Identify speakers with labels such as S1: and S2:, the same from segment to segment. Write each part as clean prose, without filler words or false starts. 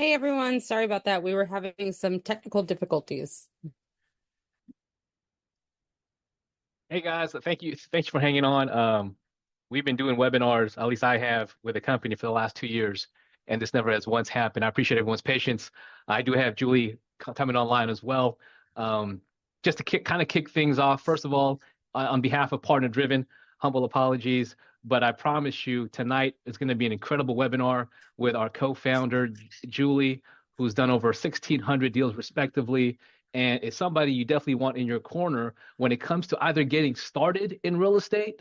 S1: Hey everyone, sorry about that. We were having some technical difficulties.
S2: Hey guys, thanks for hanging on. We've been doing webinars, at least I have, with the company for the last 2 years, and this never has once happened. I appreciate everyone's patience. I do have Julie coming online as well. Um, just to kick things off, first of all, on behalf of Partner Driven, humble apologies, but I promise you tonight is going to be an incredible webinar with our co-founder Julie, who's done over 1,600 deals respectively, and is somebody you definitely want in your corner when it comes to either getting started in real estate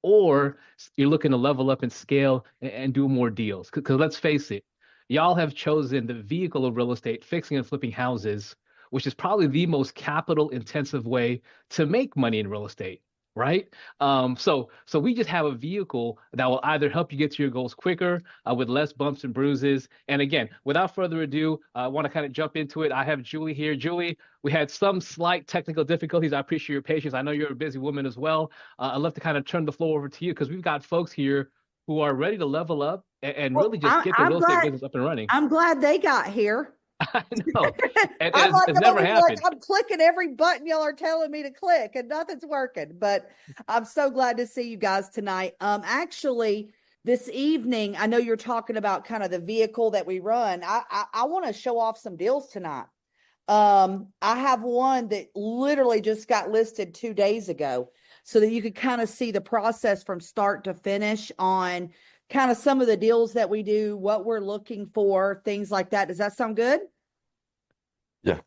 S2: or you're looking to level up and scale and do more deals. Because let's face it, y'all have chosen the vehicle of real estate, fixing and flipping houses, which is probably the most capital intensive way to make money in real estate, right? So we just have a vehicle that will either help you get to your goals quicker, with less bumps and bruises. And again, without further ado, I want to kind of jump into it. I have Julie here. Julie, we had some slight technical difficulties. I appreciate your patience. I know you're a busy woman as well. I'd love to kind of turn the floor over to you because we've got folks here who are ready to level up and
S3: Well,
S2: really just get the
S3: I'm
S2: real estate
S3: glad.
S2: business up and running.
S3: I'm glad they got here.
S2: I know, and
S3: I'm like,
S2: it's
S3: I'm
S2: never
S3: over here, like
S2: happened.
S3: I'm clicking every button y'all are telling me to click, and nothing's working. But I'm so glad to see you guys tonight. Actually, this evening, I know you're talking about kind of the vehicle that we run. I want to show off some deals tonight. I have one that literally just got listed 2 days ago, so that you could kind of see the process from start to finish on kind of some of the deals that we do, what we're looking for, things like that. Does that sound good?
S4: Yeah.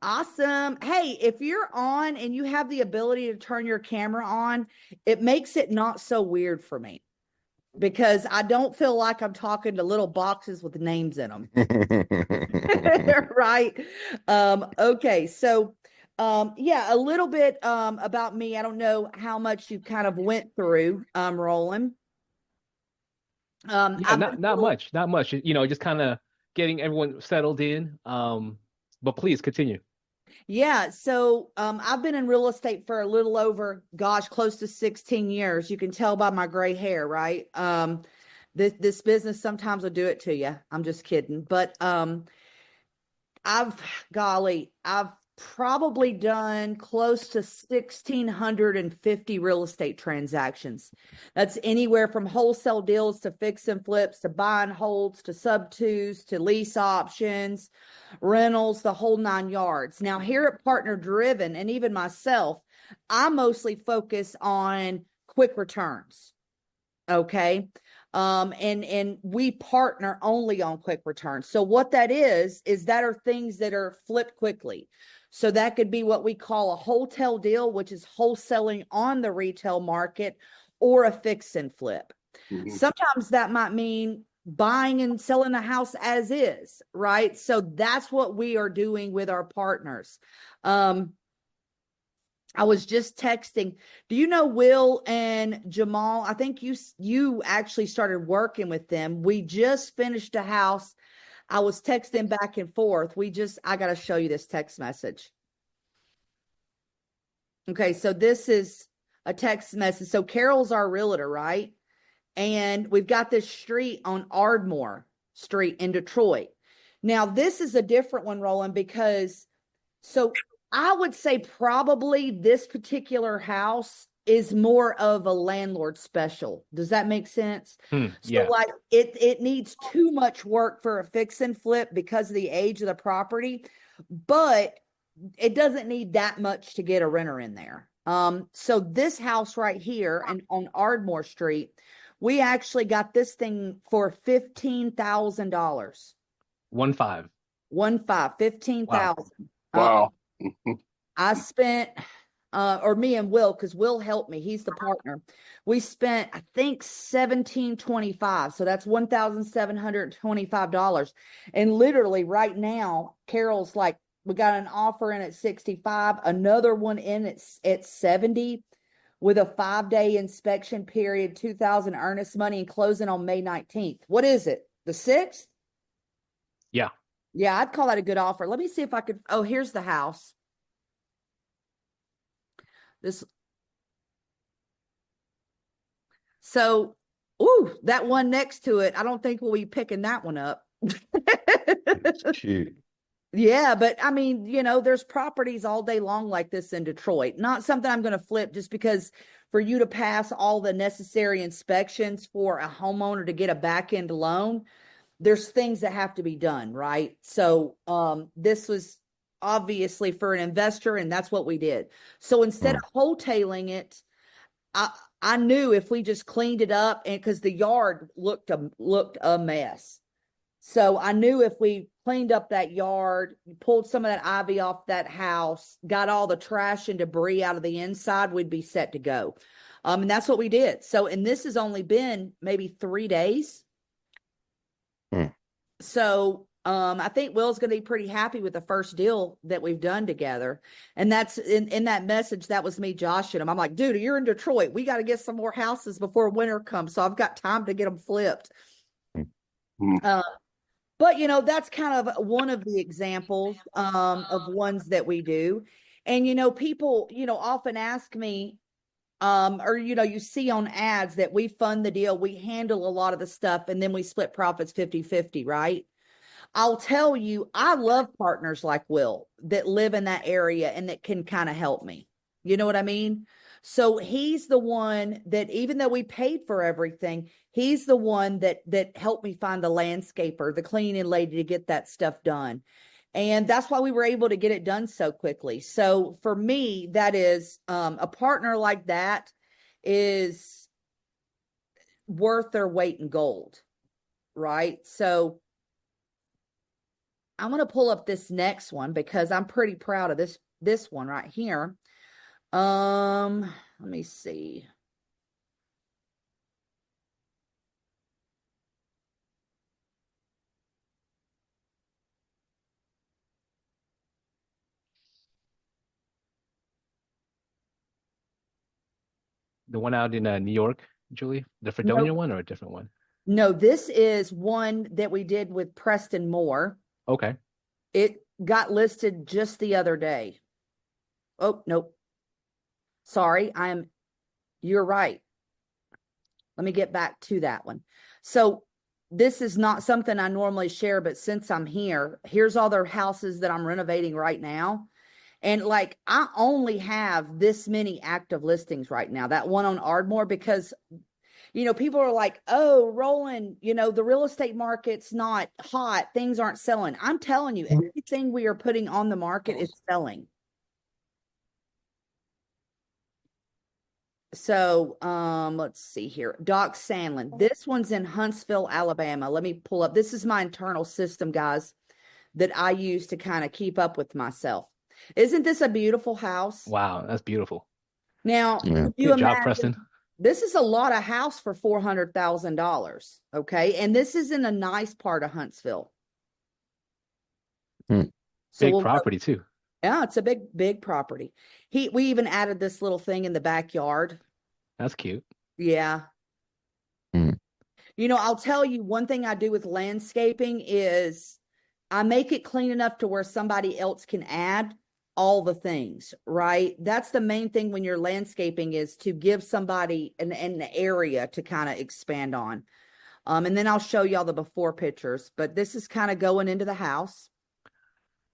S3: Awesome. Hey, if you're on and you have the ability to turn your camera on, it makes it not so weird for me because I don't feel like I'm talking to little boxes with names in them. Right. Okay. So, yeah, a little bit, about me. I don't know how much you kind of went through, Roland.
S2: Yeah,
S3: I've been,
S2: not much. Just kind of getting everyone settled in. But please continue.
S3: yeah. So, I've been in real estate for a little over, gosh, close to 16 years. You can tell by my gray hair, right? This business sometimes will do it to you. I'm just kidding. But, I've, golly, I've probably done close to 1,650 real estate transactions. That's anywhere from wholesale deals to fix and flips to buy and holds to sub twos to lease options, rentals, the whole 9 yards. Now, here at Partner Driven, and even myself, I mostly focus on quick returns. Okay. And we partner only on quick returns. So what that is that are things that are flipped quickly. So that could be what we call a wholesale deal, which is wholesaling on the retail market, or a fix and flip.
S4: Mhm.
S3: Sometimes that might mean buying and selling a house as is, right? So that's what we are doing with our partners. I was just texting. Do you know Will and Jamal? I think you actually started working with them. We just finished a house. I was texting back and forth. I got to show you this text message. Okay, so this is a text message. So Carol's our realtor, right? And we've got this street on Ardmore Street in Detroit. Now, this is a different one, Roland, because so I would say probably this particular house is more of a landlord special. Does that make sense? So
S2: Yeah.
S3: like it needs too much work for a fix and flip because of the age of the property, but it doesn't need that much to get a renter in there. So this house right here and on Ardmore Street, we actually got this thing for $15,000.
S2: 1-5.
S3: 15
S2: Wow.
S3: 000.
S4: Wow.
S3: I spent, or me and Will, because Will helped me. He's the partner. We spent, I think, 1,725. So that's $1,725. And literally right now, Carol's like, we got an offer in at 65, another one in at 70 with a 5-day inspection period, 2,000 earnest money, and closing on May 19th. What is it? The 6th?
S2: Yeah.
S3: Yeah, I'd call that a good offer. Let me see if I could. Oh, here's the house. This. So, ooh, that one next to it, I don't think we'll be picking that one up.
S4: It's cute.
S3: Yeah, but I mean, there's properties all day long like this in Detroit. Not something I'm going to flip just because for you to pass all the necessary inspections for a homeowner to get a back end loan, there's things that have to be done, right? So this was obviously for an investor, and that's what we did. So instead of wholetailing it, I knew if we just cleaned it up, and because the yard looked a mess. So I knew if we cleaned up that yard, pulled some of that ivy off that house, got all the trash and debris out of the inside, we'd be set to go. And that's what we did. So, and this has only been maybe 3 days. So I think Will's going to be pretty happy with the first deal that we've done together. And that's in that message, that was me joshing him. I'm like, dude, you're in Detroit. We got to get some more houses before winter comes. So I've got time to get them flipped. But, that's kind of one of the examples of ones that we do. And, people, often ask me, or, you see on ads that we fund the deal, we handle a lot of the stuff, and then we split profits 50-50, right? I'll tell you, I love partners like Will that live in that area and that can kind of help me. You know what I mean? So he's the one that, even though we paid for everything, he's the one that helped me find the landscaper, the cleaning lady to get that stuff done. And that's why we were able to get it done so quickly. So for me, that is a partner like that is worth their weight in gold, right? So I'm going to pull up this next one because I'm pretty proud of this one right here. Let me see.
S2: The one out in New York, Julie? The Fredonia one or a different one?
S3: No, this is one that we did with Preston Moore.
S2: Okay.
S3: It got listed just the other day. Oh, nope. Sorry, you're right. Let me get back to that one. So this is not something I normally share, but since I'm here, here's all their houses that I'm renovating right now. And like, I only have this many active listings right now, that one on Ardmore, because, people are like, oh, Roland, the real estate market's not hot. Things aren't selling. I'm telling you, everything we are putting on the market is selling. So, let's see here. Doc Sandlin. This one's in Huntsville, Alabama. Let me pull up. This is my internal system, guys, that I use to kind of keep up with myself. Isn't this a beautiful house?
S2: Wow, that's beautiful.
S3: Now, you
S2: Good job,
S3: imagine,
S2: Preston.
S3: this is a lot of house for $400,000. Okay. And this is in a nice part of Huntsville. So
S2: big property too.
S3: Yeah, it's a big property. We even added this little thing in the backyard.
S2: That's cute.
S3: Yeah. I'll tell you, one thing I do with landscaping is I make it clean enough to where somebody else can add all the things, right? That's the main thing when you're landscaping, is to give somebody an area to kind of expand on. And then I'll show y'all the before pictures, but this is kind of going into the house.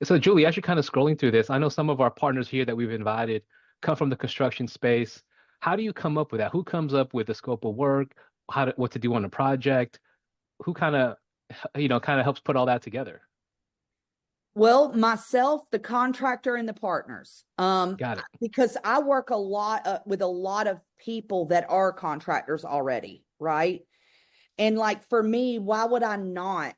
S2: So Julie, as you're kind of scrolling through this, I know some of our partners here that we've invited come from the construction space. How do you come up with that? Who comes up with the scope of work? What to do on a project? Who kind of helps put all that together?
S3: Well, myself, the contractor, and the partners.
S2: Got it.
S3: Because I work a lot with a lot of people that are contractors already, right? And like, for me, why would I not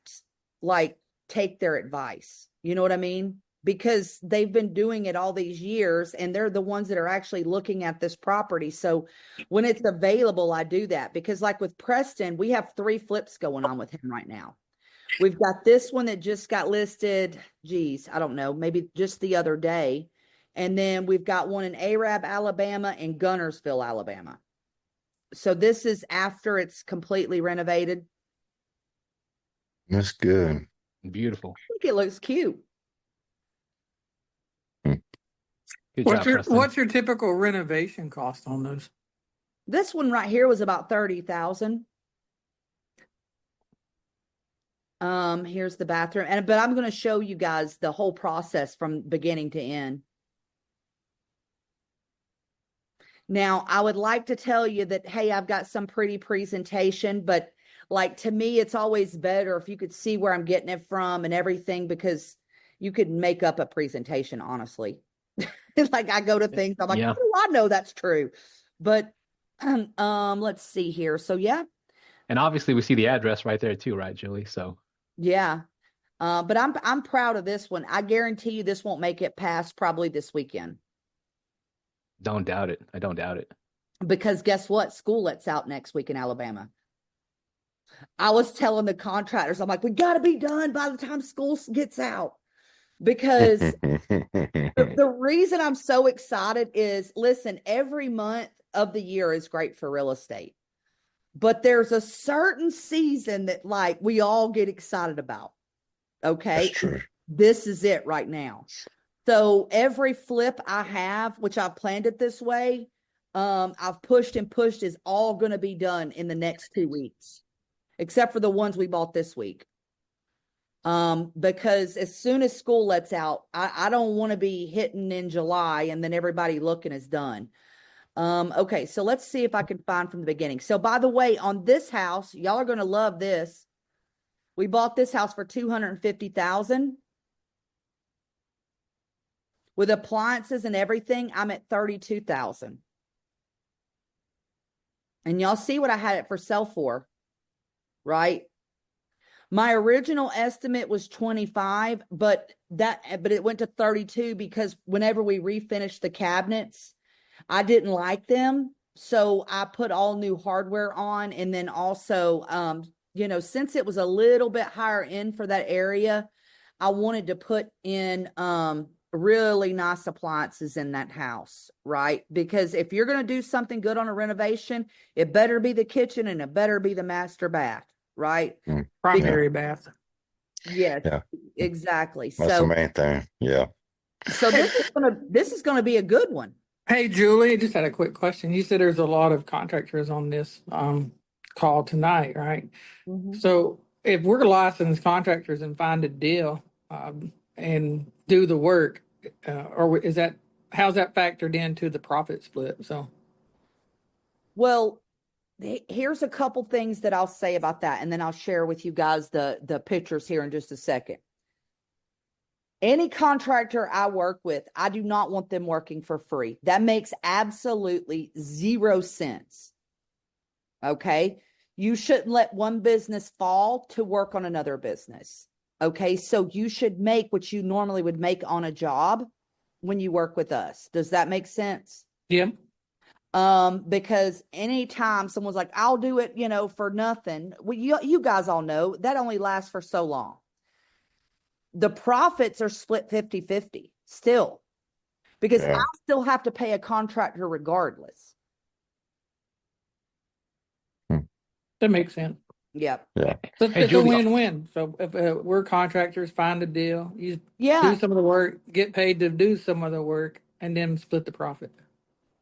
S3: like take their advice? You know what I mean? Because they've been doing it all these years, and they're the ones that are actually looking at this property. So when it's available, I do that. Because like with Preston, we have 3 flips going on with him right now. We've got this one that just got listed, I don't know, maybe just the other day. And then we've got one in Arab, Alabama, and Gunnersville, Alabama. So this is after it's completely renovated.
S4: That's good.
S2: Beautiful.
S3: I think it looks cute.
S2: Good job, Preston.
S5: What's your typical renovation cost on those?
S3: This one right here was about $30,000. Here's the bathroom. But I'm going to show you guys the whole process from beginning to end. Now, I would like to tell you that, hey, I've got some pretty presentation, but like to me, it's always better if you could see where I'm getting it from and everything, because you could make up a presentation, honestly. Like I go to things, I'm like,
S2: Yeah.
S3: how do I know that's true? But let's see here. So yeah,
S2: And obviously we see the address right there too, right, Julie? So
S3: yeah. But I'm proud of this one. I guarantee you this won't make it past probably this weekend.
S2: don't doubt it. I don't doubt it.
S3: Because guess what? School lets out next week in Alabama. I was telling the contractors, I'm like, we got to be done by the time school gets out. Because the reason I'm so excited is, listen, every month of the year is great for real estate. But there's a certain season that like we all get excited about. Okay.
S4: That's true.
S3: This is it right now. So every flip I have, which I've planned it this way, I've pushed and pushed, is all going to be done in the next 2 weeks, except for the ones we bought this week. Because as soon as school lets out, I don't want to be hitting in July and then everybody looking is done. Okay, so let's see if I can find from the beginning. So by the way, on this house, y'all are going to love this. We bought this house for $250,000. With appliances and everything, I'm at $32,000. And y'all see what I had it for sale for, right? My original estimate was 25, but it went to 32 because whenever we refinished the cabinets, I didn't like them. So I put all new hardware on. And then also, since it was a little bit higher end for that area, I wanted to put in really nice appliances in that house, right? Because if you're going to do something good on a renovation, it better be the kitchen and it better be the master bath, right?
S5: Primary bath.
S3: Yes,
S4: Yeah.
S3: exactly.
S4: That's the
S3: So,
S4: main thing. Yeah.
S3: so this is gonna be a good one.
S5: Hey, Julie, I just had a quick question. You said there's a lot of contractors on this call tonight, right?
S3: Mhm.
S5: So if we're licensed contractors and find a deal and do the work, or how's that factored into the profit split? So
S3: Well, here's a couple things that I'll say about that, and then I'll share with you guys the pictures here in just a second. Any contractor I work with, I do not want them working for free. That makes absolutely 0 sense. Okay. You shouldn't let one business fall to work on another business. Okay. So you should make what you normally would make on a job when you work with us. Does that make sense?
S5: yeah,
S3: Because anytime someone's like, I'll do it, for nothing. Well, you guys all know that only lasts for so long. The profits are split 50-50 still, because
S4: Yeah.
S3: I still have to pay a contractor regardless.
S5: that makes sense.
S3: Yep.
S4: Yeah.
S5: So
S2: Hey,
S5: it's a
S2: Julie.
S5: win-win. So if we're contractors, find a deal, you do
S3: Yeah,
S5: some of the work, get paid to do some of the work, and then split the profit.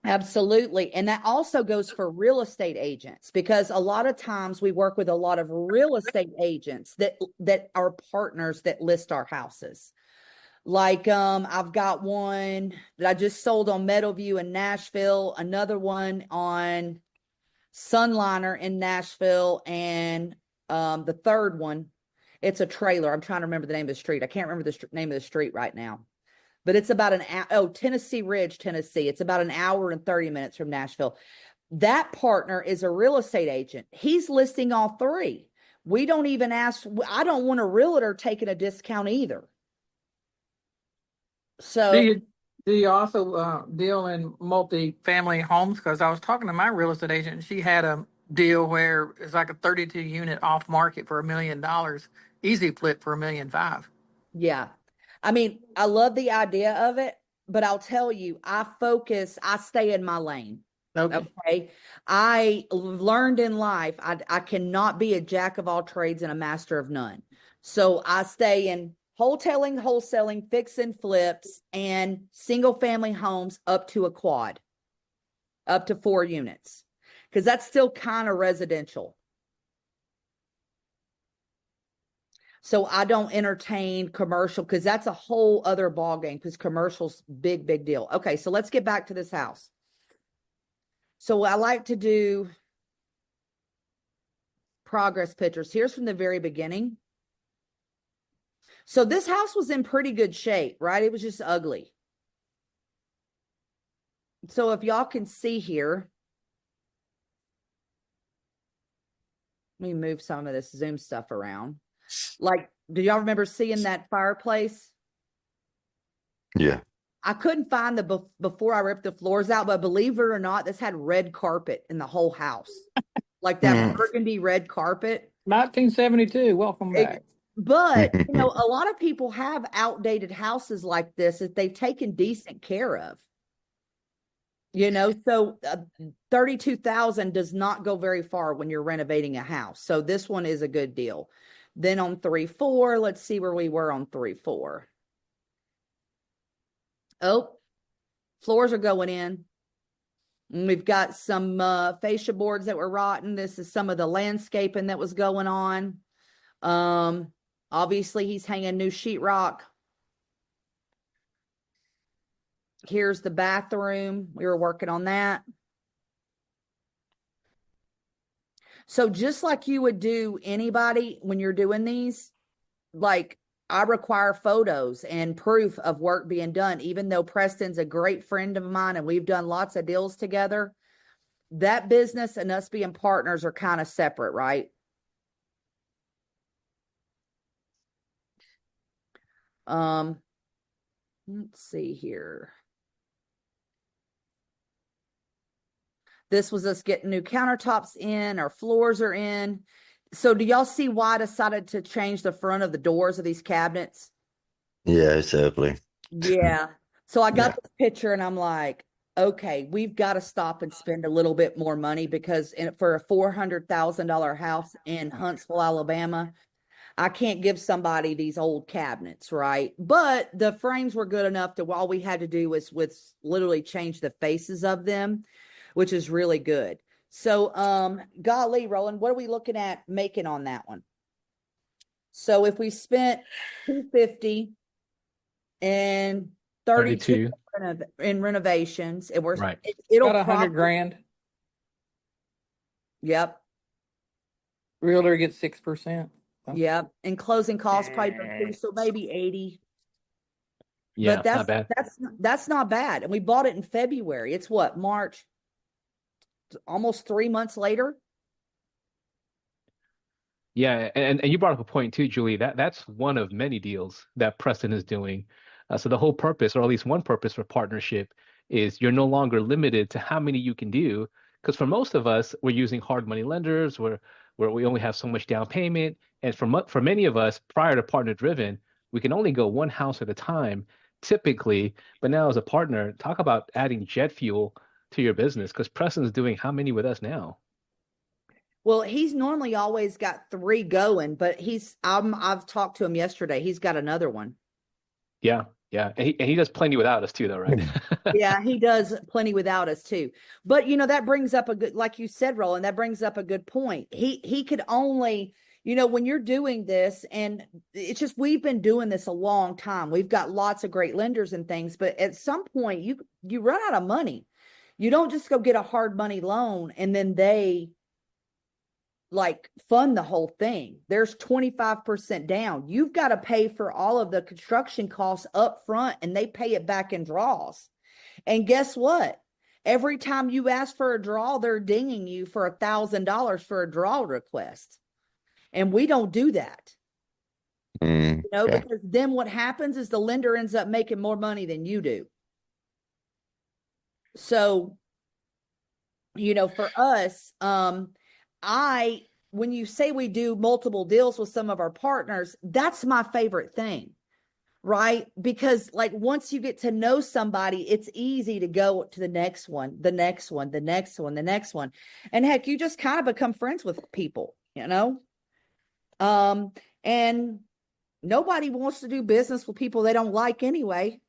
S3: absolutely. And that also goes for real estate agents, because a lot of times we work with a lot of real estate agents that are partners that list our houses. Like, I've got one that I just sold on Meadowview in Nashville, another one on Sunliner in Nashville, and the third one, it's a trailer. I'm trying to remember the name of the street. I can't remember the name of the street right now, but it's about Tennessee Ridge, Tennessee. It's about an hour and 30 minutes from Nashville. That partner is a real estate agent. He's listing all three. We don't even ask. I don't want a realtor taking a discount either. So
S5: Do you also deal in multi-family homes? Because I was talking to my real estate agent, and she had a deal where it's like a 32 unit off market for $1 million, easy flip for $1.5 million.
S3: yeah. I mean, I love the idea of it, but I'll tell you, I stay in my lane.
S5: Okay.
S3: Okay. I learned in life, I cannot be a jack of all trades and a master of none. So I stay in wholesaling, fix and flips, and single family homes up to a quad, up to 4 units, because that's still kind of residential. So I don't entertain commercial because that's a whole other ballgame because commercial's big, big deal. Okay, so let's get back to this house. So I like to do progress pictures. Here's from the very beginning. So this house was in pretty good shape, right? It was just ugly. So if y'all can see here, let me move some of this Zoom stuff around. Like, do y'all remember seeing that fireplace?
S4: Yeah.
S3: I couldn't find the before I ripped the floors out, but believe it or not, this had red carpet in the whole house. Like that burgundy red carpet.
S5: 1972. Welcome back.
S3: But, you know, a lot of people have outdated houses like this that they've taken decent care of. You know, so 32,000 does not go very far when you're renovating a house. So this one is a good deal. Then on 3-4, let's see where we were on 3-4. Oh, floors are going in. And we've got some fascia boards that were rotten. This is some of the landscaping that was going on. Obviously he's hanging new sheetrock. Here's the bathroom. We were working on that. So just like you would do anybody when you're doing these, like I require photos and proof of work being done, even though Preston's a great friend of mine and we've done lots of deals together. That business and us being partners are kind of separate, right? Let's see here. This was us getting new countertops in, our floors are in. So do y'all see why I decided to change the front of the doors of these cabinets?
S4: Yeah, it's ugly.
S3: Yeah. So I got this picture and I'm like, okay, we've got to stop and spend a little bit more money because for a $400,000 house in Huntsville, Alabama, I can't give somebody these old cabinets, right? But the frames were good enough to all we had to do was literally change the faces of them, which is really good. So, golly, Roland, what are we looking at making on that one? So if we spent $250 and 32 in renovations, and we're
S2: Right.
S3: it'll
S5: About $100,000.
S3: Yep.
S5: Realtor gets 6%.
S3: Yep. And closing costs probably too, so maybe 80.
S2: Yeah,
S3: But
S2: not bad.
S3: that's not bad. And we bought it in February. It's what, March? Almost 3 months later.
S2: Yeah, and you brought up a point too, Julie. That's one of many deals that Preston is doing. So the whole purpose, or at least one purpose for partnership, is you're no longer limited to how many you can do. Because for most of us, we're using hard money lenders where we only have so much down payment. And for many of us, prior to partner driven, we can only go one house at a time, typically. But now as a partner, talk about adding jet fuel to your business. Because Preston's doing how many with us now?
S3: Well, he's normally always got 3 going, but I've talked to him yesterday. He's got another one.
S2: Yeah. Yeah. And he does plenty without us too, though, right?
S3: Yeah, he does plenty without us too. But you know, that brings up a good, like you said, Roland, that brings up a good point. He could only, you know, when you're doing this, and it's just we've been doing this a long time. We've got lots of great lenders and things, but at some point you run out of money. You don't just go get a hard money loan and then they like fund the whole thing. There's 25% down. You've got to pay for all of the construction costs up front and they pay it back in draws. And guess what? Every time you ask for a draw, they're dinging you for $1,000 for a draw request. And we don't do that. You know, because then what happens is the lender ends up making more money than you do. So, you know, for us, when you say we do multiple deals with some of our partners, that's my favorite thing, right? Because like once you get to know somebody, it's easy to go to the next one, the next one, the next one, the next one. And heck, you just kind of become friends with people, you know? And nobody wants to do business with people they don't like anyway.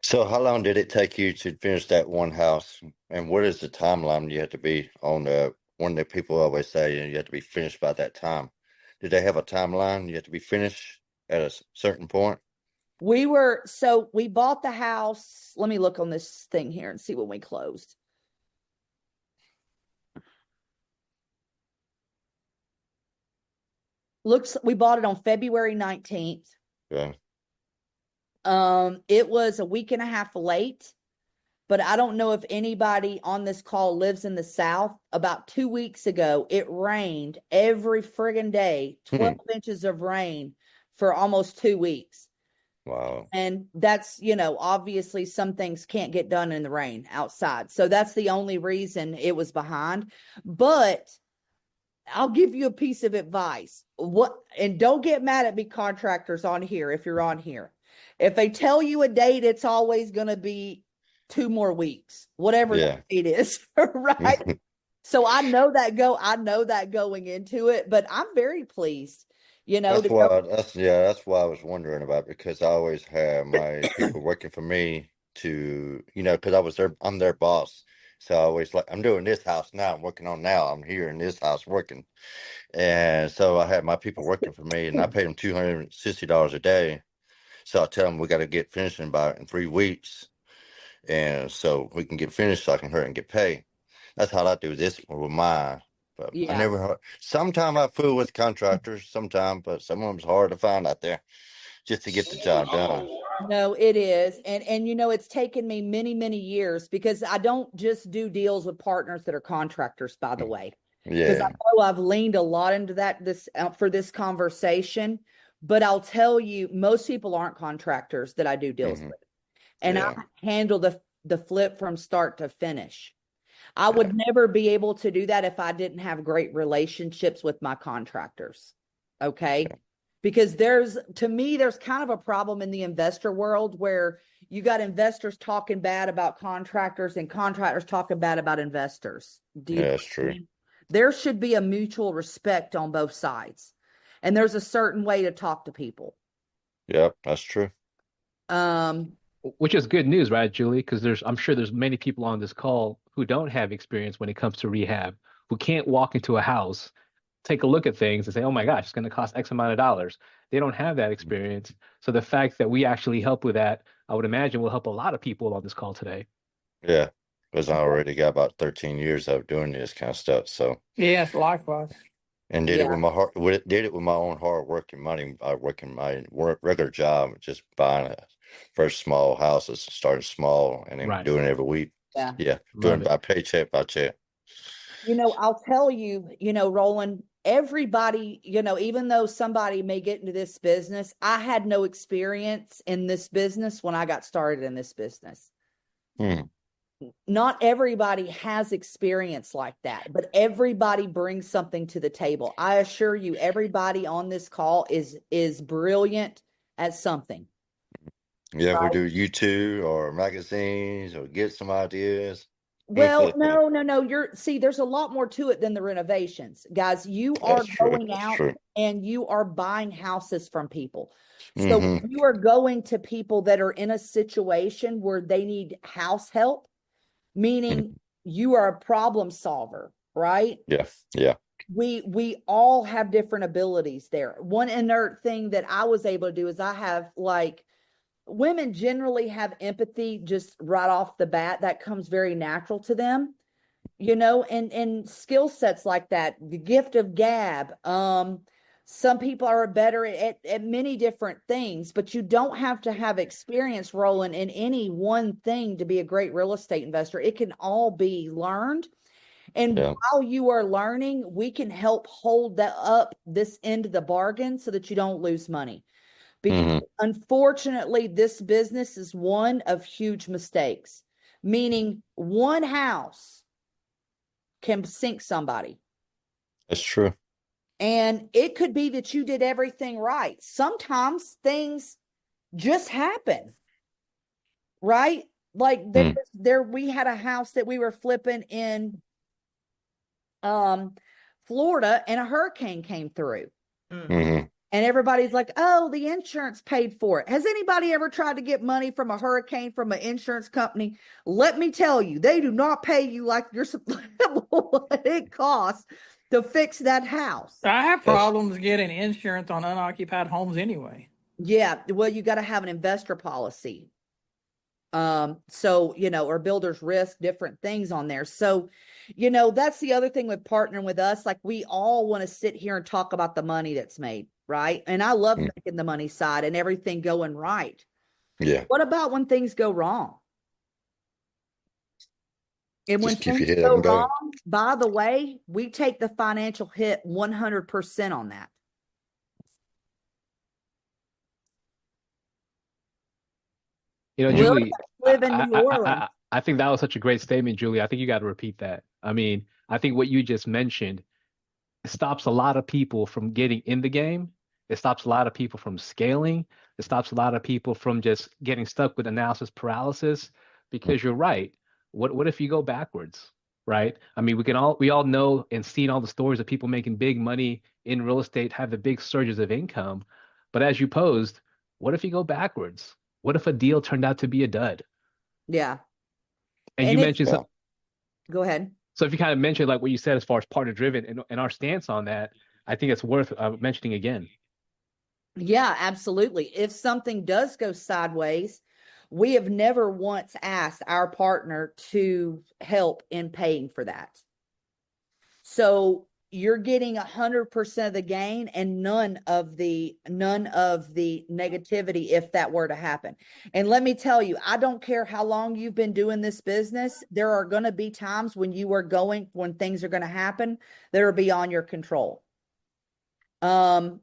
S4: So how long did it take you to finish that one house? And what is the timeline you have to be on one of the people always say you have to be finished by that time. Did they have a timeline? You have to be finished at a certain point?
S3: We bought the house. Let me look on this thing here and see when we closed. We bought it on February 19th.
S4: Yeah.
S3: It was a week and a half late, but I don't know if anybody on this call lives in the South. About 2 weeks ago, it rained every friggin' day, 12 inches of rain for almost 2 weeks.
S4: Wow.
S3: And that's, obviously some things can't get done in the rain outside. So that's the only reason it was behind. But I'll give you a piece of advice. And don't get mad at me, contractors on here, if you're on here. If they tell you a date, it's always going to be 2 more weeks, whatever that date is, right? So I know that going into it, but I'm very pleased.
S4: That's why I was wondering about, because I always have my people working for me to, because I'm their boss. So I always I'm doing this house now, I'm working on now, I'm here in this house working. And so I had my people working for me, and I paid them $260 a day. So I tell them we got to get finished in 3 weeks. And so we can get finished so I can hurry and get paid. That's how I do this with mine. But I never heard. Sometimes I fool with contractors, but some of them's hard to find out there just to get the job done.
S3: No, it is. And it's taken me many, many years, because I don't just do deals with partners that are contractors, by the way. Because I know I've leaned a lot into that for this conversation. But I'll tell you, most people aren't contractors that I do deals with. And I handle the flip from start to finish. I would never be able to do that if I didn't have great relationships with my contractors. Okay. Because to me, there's kind of a problem in the investor world where you got investors talking bad about contractors and contractors talking bad about investors.
S4: That's true.
S3: There should be a mutual respect on both sides. And there's a certain way to talk to people.
S4: Yep, that's true.
S2: Which is good news, right, Julie? Because I'm sure there's many people on this call who don't have experience when it comes to rehab, who can't walk into a house, take a look at things and say, oh my gosh, it's going to cost X amount of dollars. They don't have that experience. So the fact that we actually help with that, I would imagine will help a lot of people on this call today.
S4: Yeah, because I already got about 13 years of doing this kind of stuff. So
S5: yes, likewise.
S4: And did it with my heart. Did it with my own hard working money. I working my regular job, just buying first small houses, starting small, and then doing it every week.
S3: Yeah,
S4: doing by paycheck by check.
S3: I'll tell you, Roland, everybody, even though somebody may get into this business, I had no experience in this business when I got started in this business. Not everybody has experience like that, but everybody brings something to the table. I assure you, everybody on this call is brilliant at something.
S4: Yeah, right? We do YouTube or magazines or get some ideas.
S3: Well, no. There's a lot more to it than the renovations, guys. You are going out and you are buying houses from people. So you are going to people that are in a situation where they need house help. Meaning you are a problem solver, right?
S4: Yeah.
S3: We all have different abilities there. One inert thing that I was able to do is I have women generally have empathy just right off the bat. That comes very natural to them, and skill sets like that, the gift of gab. Some people are better at many different things, but you don't have to have experience rolling in any one thing to be a great real estate investor. It can all be learned. And while you are learning, we can help hold this end of the bargain so that you don't lose money. Because unfortunately, this business is one of huge mistakes, meaning one house can sink somebody.
S4: That's true.
S3: And it could be that you did everything right. Sometimes things just happen, right? Like we had a house that we were flipping in Florida, and a hurricane came through. And And everybody's like, oh, the insurance paid for it. Has anybody ever tried to get money from a hurricane from an insurance company? Let me tell you, they do not pay you like you're what it costs to fix that house.
S5: I have
S4: That's
S5: problems getting insurance on unoccupied homes anyway.
S3: Yeah, well, you got to have an investor policy. So, or builder's risk, different things on there. So, that's the other thing with partnering with us. Like, we all want to sit here and talk about the money that's made, right? And I love
S4: Mm.
S3: making the money side and everything going right.
S4: yeah.
S3: What about when things go wrong? And when
S4: Just keep your
S3: things
S4: head up
S3: go
S4: and go.
S3: wrong, by the way, we take the financial hit 100% on that. William
S2: Julie,
S3: live in New Orleans.
S2: I think that was such a great statement, Julie. I think you got to repeat that. I mean, I think what you just mentioned stops a lot of people from getting in the game. It stops a lot of people from scaling. It stops a lot of people from just getting stuck with analysis paralysis. Because you're right. What if you go backwards, right? I mean, we all know and seen all the stories of people making big money in real estate, have the big surges of income. But as you posed, what if you go backwards? What if a deal turned out to be a dud?
S3: Yeah.
S2: And
S3: And
S2: you
S3: if,
S2: mentioned
S4: Yeah.
S3: go ahead.
S2: so if you kind of mentioned like what you said as far as partner driven and our stance on that, I think it's worth mentioning again.
S3: Yeah, absolutely. If something does go sideways, we have never once asked our partner to help in paying for that. So you're getting 100% of the gain and none of the negativity if that were to happen. And let me tell you, I don't care how long you've been doing this business. There are going to be times when things are going to happen that are beyond your control. And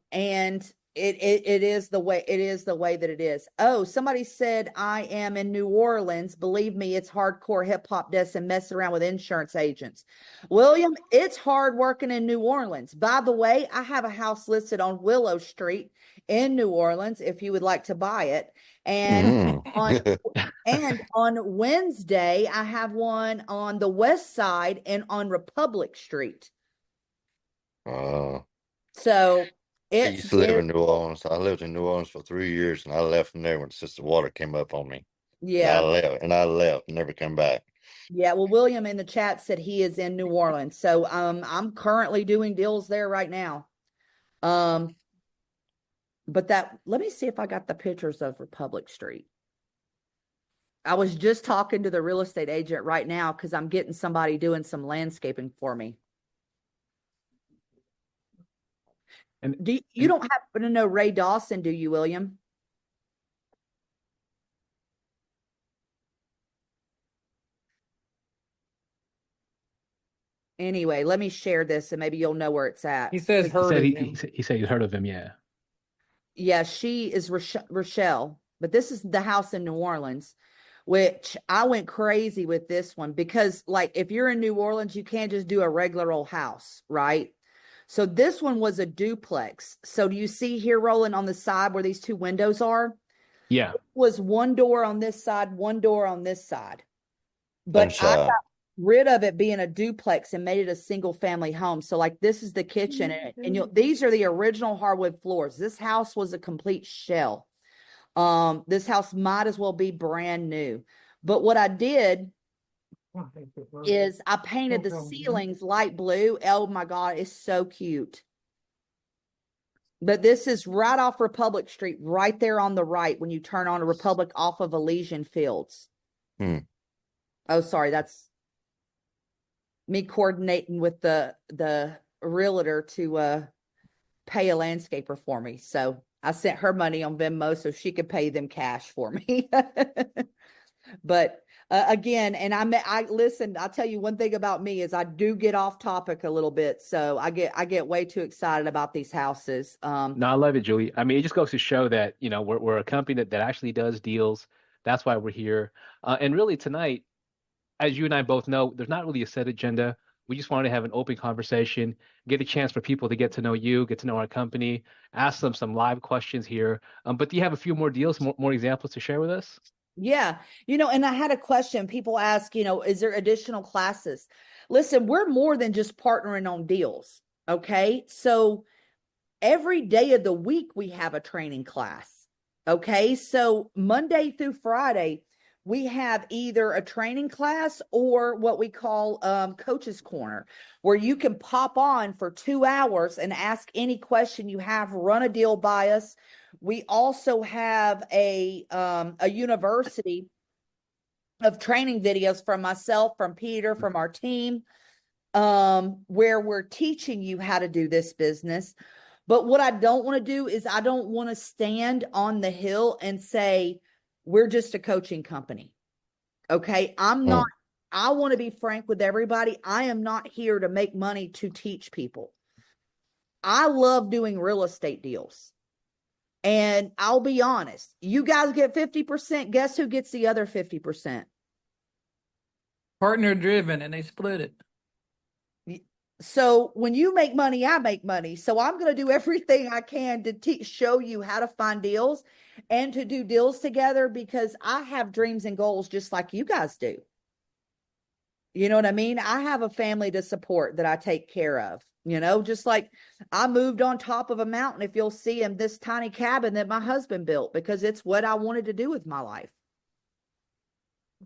S3: it is the way that it is. Oh, somebody said I am in New Orleans. Believe me, it's hardcore hip hop desks and mess around with insurance agents. William, it's hard working in New Orleans. By the way, I have a house listed on Willow Street in New Orleans if you would like to buy it. And on Wednesday, I have one on the west side and on Republic Street. So
S4: I
S3: it's
S4: used to live in New Orleans. I lived in New Orleans for 3 years, and I left from there since the water came up on me.
S3: yeah.
S4: And I left, never come back.
S3: Yeah, well, William in the chat said he is in New Orleans. So I'm currently doing deals there right now. But let me see if I got the pictures of Republic Street. I was just talking to the real estate agent right now because I'm getting somebody doing some landscaping for me.
S2: And
S3: You don't happen to know Ray Dawson, do you, William? Anyway, let me share this and maybe you'll know where it's at.
S5: He says heard of him.
S2: he said he's heard of him, yeah.
S3: Yeah, she is Rochelle, but this is the house in New Orleans, which I went crazy with this one because, like, if you're in New Orleans, you can't just do a regular old house, right? So this one was a duplex. So do you see here, Roland, on the side where these two windows are?
S2: Yeah.
S3: It was one door on this side, one door on this side. But
S4: Inside.
S3: I got rid of it being a duplex and made it a single family home. So like this is the kitchen and these are the original hardwood floors. This house was a complete shell. This house might as well be brand new. But what I did is I painted the ceilings light blue. Oh my God, it's so cute. But this is right off Republic Street, right there on the right when you turn on a Republic off of Elysian Fields. Oh, sorry, that's me coordinating with the realtor to pay a landscaper for me. So I sent her money on Venmo so she could pay them cash for me. But again, and I listen, I'll tell you one thing about me is I do get off topic a little bit. So I get way too excited about these houses.
S2: No, I love it, Julie. I mean, it just goes to show that, we're a company that actually does deals. That's why we're here. And really tonight, as you and I both know, there's not really a set agenda. We just wanted to have an open conversation, get a chance for people to get to know you, get to know our company, ask them some live questions here. But do you have a few more deals, more examples to share with us?
S3: Yeah. And I had a question. People ask, is there additional classes? Listen, we're more than just partnering on deals. Okay. So every day of the week, we have a training class. Okay. So Monday through Friday, we have either a training class or what we call Coach's Corner, where you can pop on for 2 hours and ask any question you have, run a deal by us. We also have a university of training videos from myself, from Peter, from our team, where we're teaching you how to do this business. But what I don't want to do is I don't want to stand on the hill and say, we're just a coaching company. Okay. I'm not, I want to be frank with everybody. I am not here to make money to teach people. I love doing real estate deals. And I'll be honest, you guys get 50%. Guess who gets the other 50%?
S5: Partner driven, and they split it.
S3: So when you make money, I make money. So I'm going to do everything I can to show you how to find deals and to do deals together, because I have dreams and goals just like you guys do. You know what I mean? I have a family to support that I take care of, just like I moved on top of a mountain. If you'll see in this tiny cabin that my husband built, because it's what I wanted to do with my life,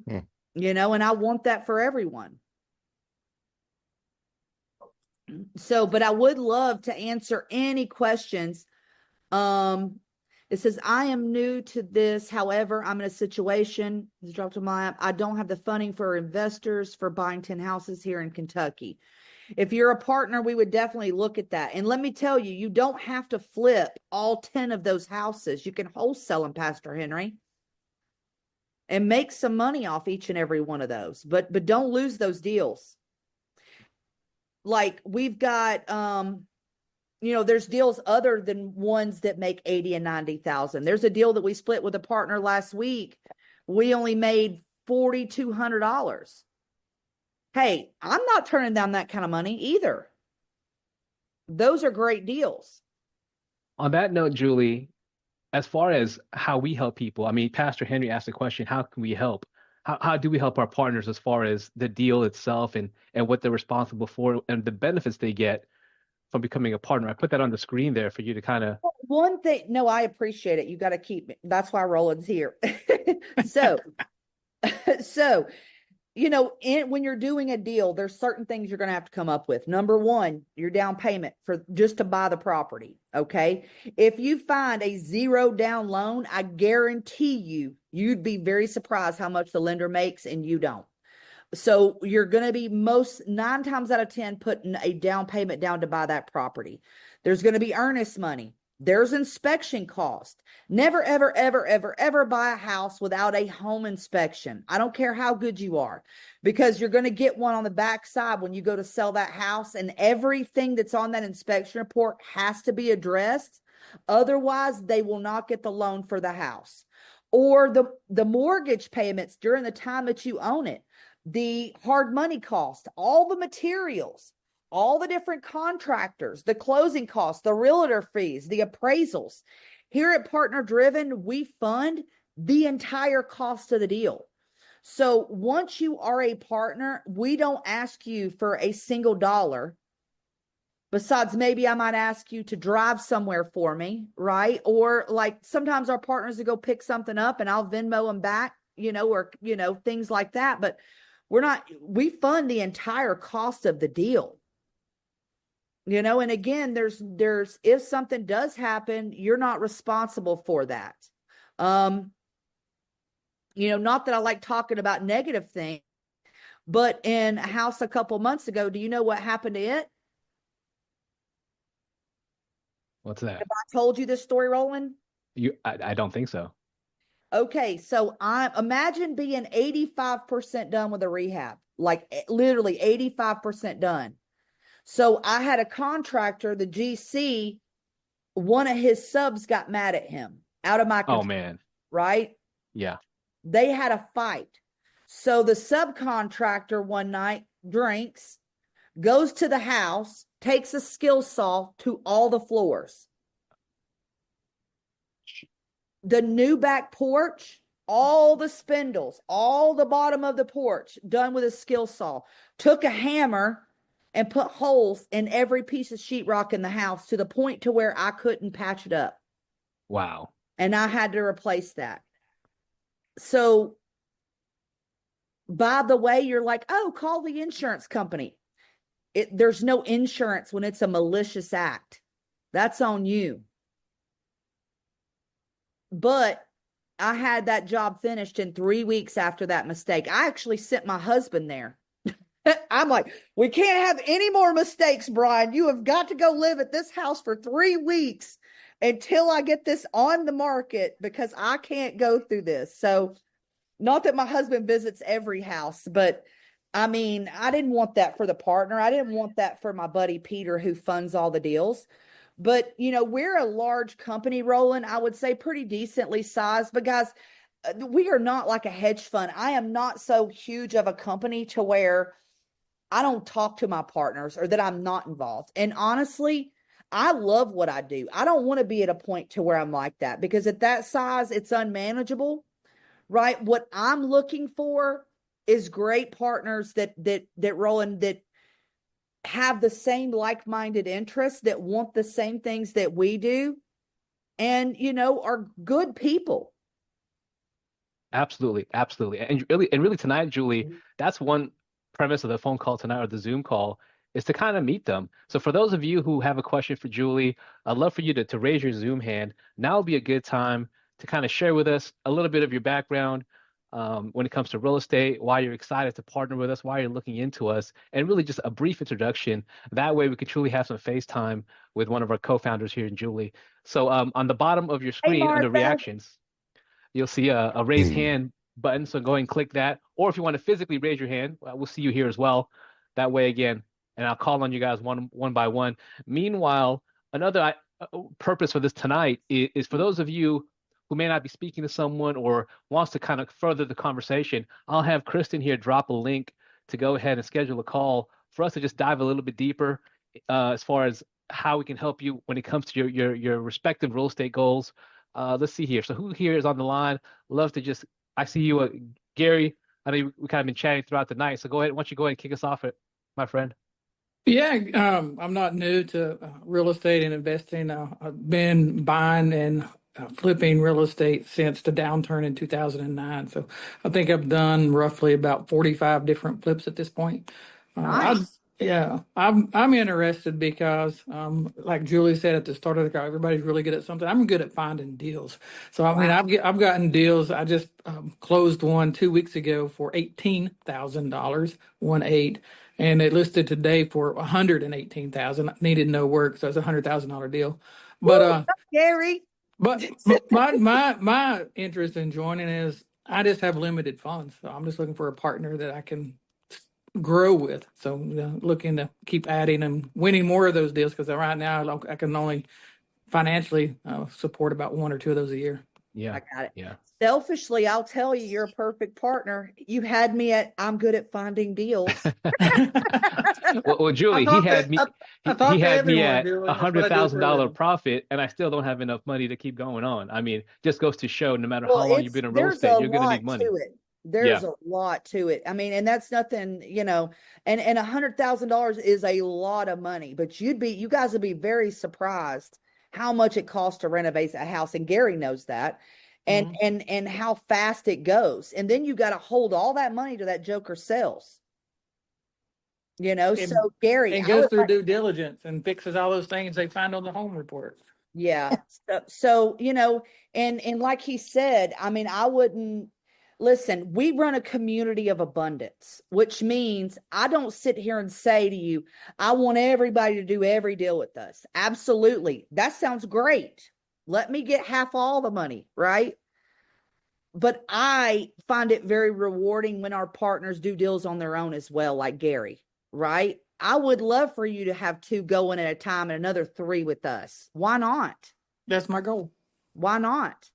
S3: and I want that for everyone. So, but I would love to answer any questions. It says, I am new to this. However, I'm in a situation, it's dropped to my app. I don't have the funding for investors for buying 10 houses here in Kentucky. If you're a partner, we would definitely look at that. And let me tell you, you don't have to flip all 10 of those houses. You can wholesale them, Pastor Henry, and make some money off each and every one of those. But don't lose those deals. Like we've got, there's deals other than ones that make 80 and 90,000. There's a deal that we split with a partner last week. We only made $4,200. Hey, I'm not turning down that kind of money either. Those are great deals.
S2: On that note, Julie, as far as how we help people, I mean, Pastor Henry asked the question, how can we help? How do we help our partners as far as the deal itself and what they're responsible for and the benefits they get from becoming a partner? I put that on the screen there for you to kind of.
S3: One thing, no, I appreciate it. You got to keep it. That's why Roland's here. So, when you're doing a deal, there's certain things you're going to have to come up with. Number one, your down payment for just to buy the property. Okay. If you find a 0 down loan, I guarantee you'd be very surprised how much the lender makes and you don't. So you're going to be 9 times out of 10 putting a down payment down to buy that property. There's going to be earnest money. There's inspection cost. Never, ever, ever, ever, ever buy a house without a home inspection. I don't care how good you are, because you're going to get one on the backside when you go to sell that house, and everything that's on that inspection report has to be addressed. Otherwise, they will not get the loan for the house. Or the mortgage payments during the time that you own it, the hard money cost, all the materials, all the different contractors, the closing costs, the realtor fees, the appraisals. Here at Partner Driven, we fund the entire cost of the deal. So once you are a partner, we don't ask you for a single dollar. Besides, maybe I might ask you to drive somewhere for me, right? Or like sometimes our partners will go pick something up and I'll Venmo them back, or, things like that. But we fund the entire cost of the deal. And again, there's, if something does happen, you're not responsible for that. Not that I like talking about negative things, but in a house a couple months ago, do you know what happened to it?
S2: What's that?
S3: Have I told you this story, Roland?
S2: I don't think so.
S3: Okay. So imagine being 85% done with a rehab, like literally 85% done. So I had a contractor, the GC, one of his subs got mad at him out of my control,
S2: Oh, man.
S3: right?
S2: Yeah.
S3: They had a fight. So the subcontractor one night drinks, goes to the house, takes a skill saw to all the floors. The new back porch, all the spindles, all the bottom of the porch done with a skill saw. Took a hammer, and put holes in every piece of sheetrock in the house to the point to where I couldn't patch it up.
S2: Wow.
S3: And I had to replace that. So, by the way, you're like, oh, call the insurance company. There's no insurance when it's a malicious act. That's on you. But I had that job finished in 3 weeks after that mistake. I actually sent my husband there. I'm like, we can't have any more mistakes, Brian. You have got to go live at this house for 3 weeks until I get this on the market, because I can't go through this. So, not that my husband visits every house, but I mean, I didn't want that for the partner. I didn't want that for my buddy Peter, who funds all the deals. But, we're a large company, Roland. I would say pretty decently sized. But guys, we are not like a hedge fund. I am not so huge of a company to where I don't talk to my partners or that I'm not involved. And honestly, I love what I do. I don't want to be at a point to where I'm like that, because at that size, it's unmanageable, right? What I'm looking for is great partners that Roland, that have the same like-minded interests, that want the same things that we do, and are good people.
S2: Absolutely. Absolutely. And really tonight, Julie, that's one premise of the phone call tonight, or the Zoom call, is to kind of meet them. So for those of you who have a question for Julie, I'd love for you to raise your Zoom hand. Now would be a good time to kind of share with us a little bit of your background when it comes to real estate, why you're excited to partner with us, why you're looking into us, and really just a brief introduction. That way we can truly have some FaceTime with one of our co-founders here in Julie. So on the bottom of your screen, under
S3: Martha.
S2: reactions, you'll see a raise hand button. So go ahead and click that. Or if you want to physically raise your hand, we'll see you here as well. That way again, and I'll call on you guys one by one. Meanwhile, another purpose for this tonight is for those of you who may not be speaking to someone or wants to kind of further the conversation, I'll have Kristen here drop a link to go ahead and schedule a call for us to just dive a little bit deeper as far as how we can help you when it comes to your respective real estate goals. Let's see here. So who here is on the line? Love to just, I see you, Gary. I know we kind of been chatting throughout the night. So go ahead. Why don't you go ahead and kick us off, my friend?
S5: Yeah, I'm not new to real estate and investing. I've been buying and flipping real estate since the downturn in 2009. So I think I've done roughly about 45 different flips at this point.
S3: Nice.
S5: I'm interested because, like Julie said at the start of the call, everybody's really good at something. I'm good at finding deals. So I mean, I've gotten deals. I just closed one 2 weeks ago for $18,000, 1.8, and it listed today for $118,000. Needed no work, so it's $100,000 deal. But
S3: Gary.
S5: But my interest in joining is I just have limited funds, so I'm just looking for a partner that I can grow with. So looking to keep adding and winning more of those deals, because right now I can only financially support about 1 or 2 of those a year.
S2: Yeah,
S3: I got it.
S2: Yeah.
S3: Selfishly, I'll tell you, you're a perfect partner. You had me at I'm good at finding deals.
S2: Well, Julie, he had me at $100,000 profit, and I still don't have enough money to keep going on. I mean, just goes to show, no matter how long you've been in real estate, you're going to need money.
S3: There's a lot to it. I mean, and that's nothing, and $100,000 is a lot of money, but you guys would be very surprised how much it costs to renovate a house. And Gary knows that. And how fast it goes. And then you got to hold all that money to that joker sells. So Gary,
S5: and goes through due diligence and fixes all those things they find on the home report.
S3: Yeah. So and like he said, I mean, I wouldn't listen. We run a community of abundance, which means I don't sit here and say to you, I want everybody to do every deal with us. Absolutely. That sounds great. Let me get half all the money, right? But I find it very rewarding when our partners do deals on their own as well, like Gary, right? I would love for you to have 2 going at a time and another 3 with us. Why not?
S5: That's my goal.
S3: Why not?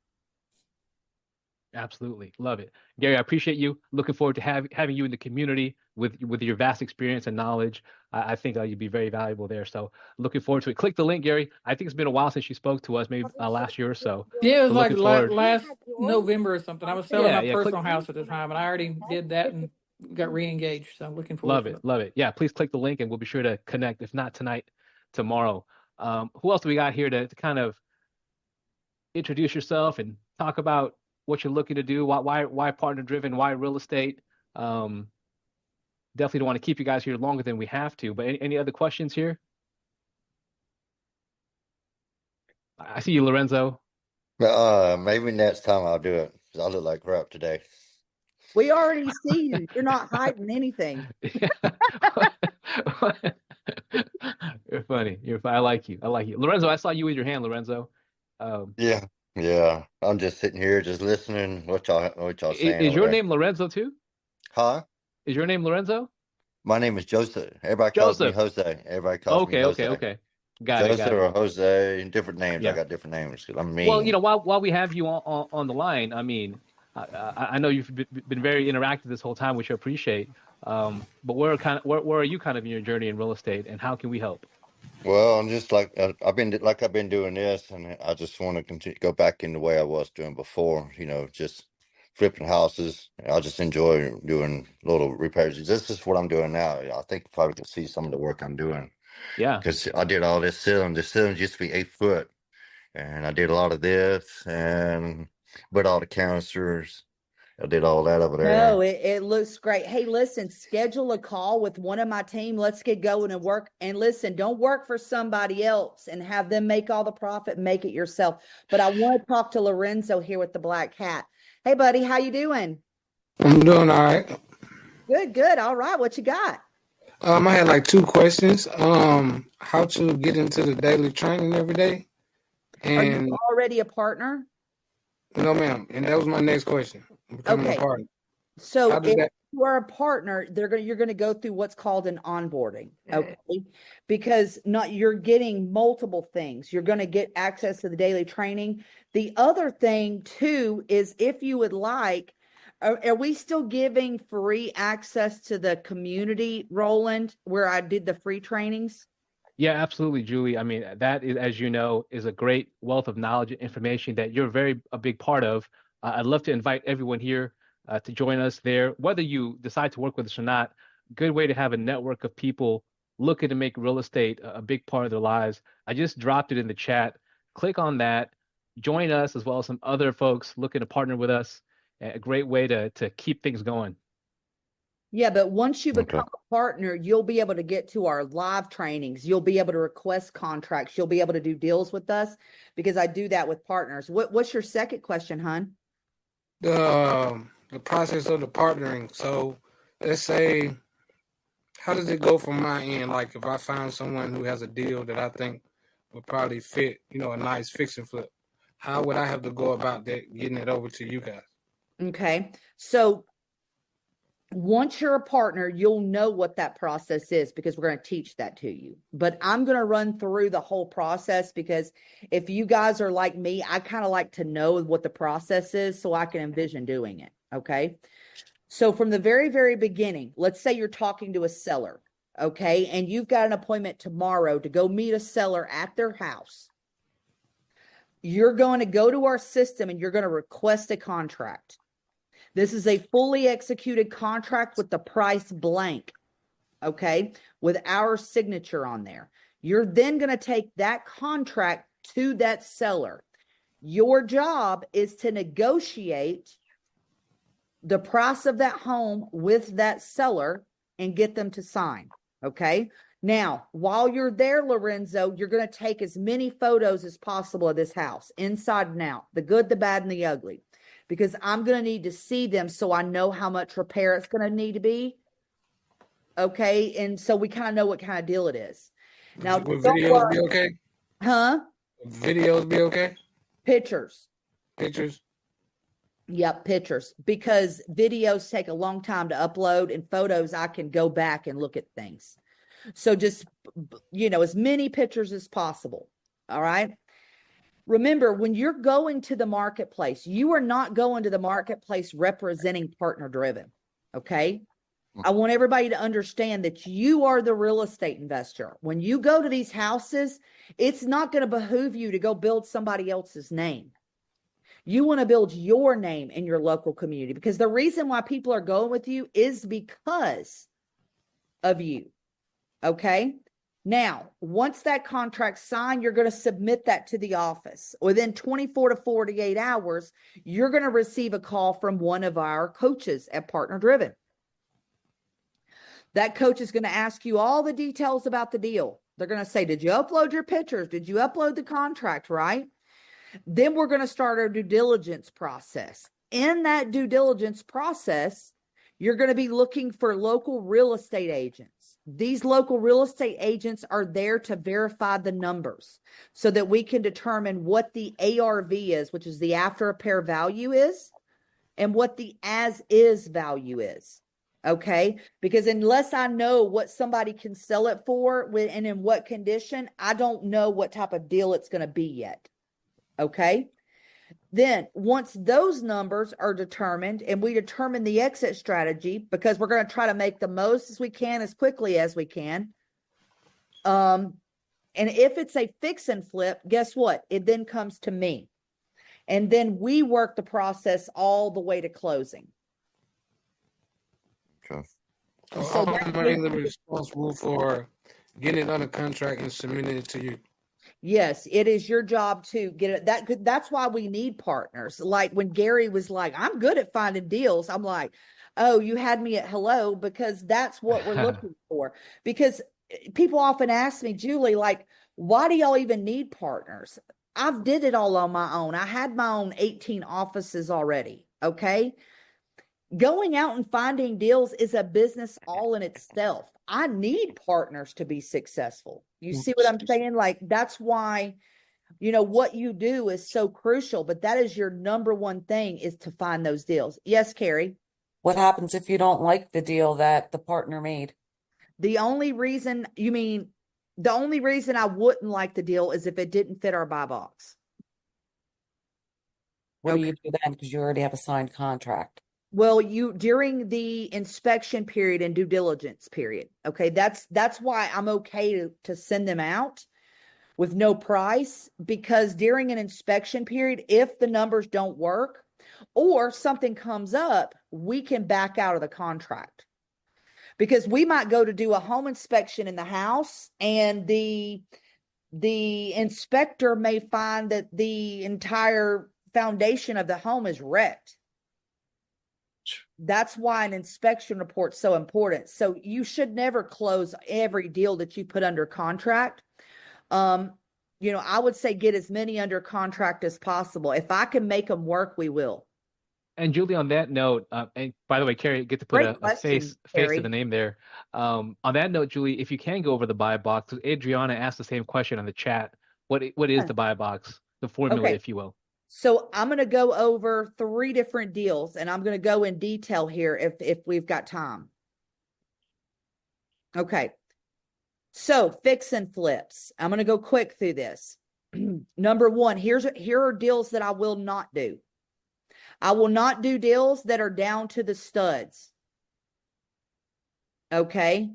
S2: Absolutely. Love it. Gary, I appreciate you. Looking forward to having you in the community with your vast experience and knowledge. I think you'd be very valuable there. So looking forward to it. Click the link, Gary. I think it's been a while since you spoke to us, maybe last year or so.
S5: Yeah, it was
S2: like
S5: last November or something. I was selling my personal house at the time, and I already did that and got re-engaged. So I'm looking forward
S2: Love
S5: to
S2: it.
S5: it.
S2: Love it. Yeah, please click the link and we'll be sure to connect. If not tonight, tomorrow. Who else do we got here to kind of introduce yourself and talk about what you're looking to do? Why partner driven? Why real estate? Um, Definitely don't want to keep you guys here longer than we have to. But any other questions here? I see you, Lorenzo.
S4: Maybe next time I'll do it because I look like crap today.
S3: We already see you. You're not hiding anything.
S2: You're funny. You're fun. I like you. I like you. Lorenzo, I saw you with your hand, Lorenzo. Um,
S4: Yeah, yeah. I'm just sitting here, just listening what y'all saying
S2: is
S4: over
S2: your
S4: there.
S2: name Lorenzo too?
S4: Huh?
S2: Is your name Lorenzo?
S4: My name is Joseph. Everybody calls me
S2: Joseph.
S4: Jose. Everybody calls me
S2: Okay, okay,
S4: Jose.
S2: okay. Got it,
S4: Joseph
S2: got it.
S4: or Jose, different names. I
S2: Yeah.
S4: got different names 'cause I'm
S2: Well,
S4: mean.
S2: while we have you on the line, I mean, I know you've been very interactive this whole time, which I appreciate. But where are you kind of in your journey in real estate, and how can we help?
S4: Well, I'm just like I've been doing this, and I just want to continue go back in the way I was doing before. Just flipping houses. I just enjoy doing little repairs. This is what I'm doing now. I think you probably can see some of the work I'm doing
S2: Yeah.
S4: because I did all this ceiling. The ceilings used to be 8 foot, and I did a lot of this and put all the canisters. I did all that over
S3: No,
S4: there.
S3: it looks great. Hey, listen, schedule a call with one of my team. Let's get going and work. And listen, don't work for somebody else and have them make all the profit. Make it yourself. But I want to talk to Lorenzo here with the black hat. Hey, buddy, how you doing?
S6: I'm doing all right.
S3: Good, good. All right, what you got?
S6: I had like two questions. How to get into the daily training every day,
S3: Are you
S6: and
S3: already a partner?
S6: no, ma'am. And that was my next question. Becoming
S3: Okay.
S6: a partner.
S3: So
S6: How does
S3: if
S6: that?
S3: you are a partner, you're gonna go through what's called an onboarding, okay? Because you're getting multiple things. You're gonna get access to the daily training. The other thing too is if you would like, are we still giving free access to the community, Roland, where I did the free trainings?
S2: Yeah, absolutely, Julie. I mean, that is, as you know, is a great wealth of knowledge and information that you're a big part of. I'd love to invite everyone here to join us there, whether you decide to work with us or not. Good way to have a network of people looking to make real estate a big part of their lives. I just dropped it in the chat. Click on that. Join us as well as some other folks looking to partner with us. A great way to keep things going.
S3: Yeah, but once you
S4: Okay.
S3: become a partner, you'll be able to get to our live trainings. You'll be able to request contracts. You'll be able to do deals with us because I do that with partners. What's your second question, hon?
S6: The process of the partnering. So let's say, how does it go from my end? Like if I find someone who has a deal that I think would probably fit, a nice fix and flip, how would I have to go about that, getting it over to you guys?
S3: Okay. So once you're a partner, you'll know what that process is because we're going to teach that to you. But I'm going to run through the whole process because if you guys are like me, I kind of like to know what the process is so I can envision doing it. Okay. So from the very, very beginning, let's say you're talking to a seller. Okay. And you've got an appointment tomorrow to go meet a seller at their house. You're going to go to our system and you're going to request a contract. This is a fully executed contract with the price blank, okay, with our signature on there. You're then going to take that contract to that seller. Your job is to negotiate the price of that home with that seller and get them to sign, okay? Now, while you're there, Lorenzo, you're going to take as many photos as possible of this house, inside and out, the good, the bad, and the ugly. Because I'm going to need to see them so I know how much repair it's going to need to be. Okay. And so we kind of know what kind of deal it is. Now,
S6: Would videos be okay?
S3: Huh?
S6: Would videos be okay?
S3: Pictures.
S6: Pictures?
S3: Yep, pictures. Because videos take a long time to upload and photos, I can go back and look at things. So just, as many pictures as possible. All right. Remember, when you're going to the marketplace, you are not going to the marketplace representing partner driven. Okay. I want everybody to understand that you are the real estate investor. When you go to these houses, it's not going to behoove you to go build somebody else's name. You want to build your name in your local community, because the reason why people are going with you is because of you. Okay. Now, once that contract's signed, you're going to submit that to the office. Within 24 to 48 hours, you're going to receive a call from one of our coaches at Partner Driven. That coach is going to ask you all the details about the deal. They're going to say, did you upload your pictures? Did you upload the contract, right? Then we're going to start our due diligence process. In that due diligence process, you're going to be looking for local real estate agents. These local real estate agents are there to verify the numbers so that we can determine what the ARV is, which is the after repair value is, and what the as is value is. Okay. Because unless I know what somebody can sell it for and in what condition, I don't know what type of deal it's going to be yet. Okay. Then once those numbers are determined and we determine the exit strategy, because we're going to try to make the most as we can, as quickly as we can. And if it's a fix and flip, guess what? It then comes to me. And then we work the process all the way to closing.
S4: Okay.
S6: So I'm mainly responsible for getting it under contract and submitting it to you.
S3: Yes, it is your job to get it. That's why we need partners. Like when Gary was like, I'm good at finding deals. I'm like, oh, you had me at hello, because that's what we're looking for. Because people often ask me, Julie, like, why do y'all even need partners? I've did it all on my own. I had my own 18 offices already. Okay. Going out and finding deals is a business all in itself. I need partners to be successful. You see what I'm saying? Like, that's why, what you do is so crucial, but that is your number one thing, is to find those deals. Yes, Carrie.
S7: What happens if you don't like the deal that the partner made?
S3: The only reason I wouldn't like the deal is if it didn't fit our buy box.
S7: What do you do then? Because you already have a signed contract.
S3: Well, during the inspection period and due diligence period. Okay. That's why I'm okay to send them out with no price, because during an inspection period, if the numbers don't work or something comes up, we can back out of the contract, because we might go to do a home inspection in the house and the inspector may find that the entire foundation of the home is wrecked. That's why an inspection report is so important. So you should never close every deal that you put under contract. I would say get as many under contract as possible. If I can make them work, we will.
S2: And Julie, on that note, and by the way, Carrie, get to put a face to the name there. On that note, Julie, if you can go over the buy box, Adriana asked the same question on the chat. What is the buy box, the formula, if you will?
S3: So I'm going to go over 3 different deals, and I'm going to go in detail here if we've got time. Okay. So fix and flips. I'm going to go quick through this. Number 1, here are deals that I will not do. I will not do deals that are down to the studs. Okay.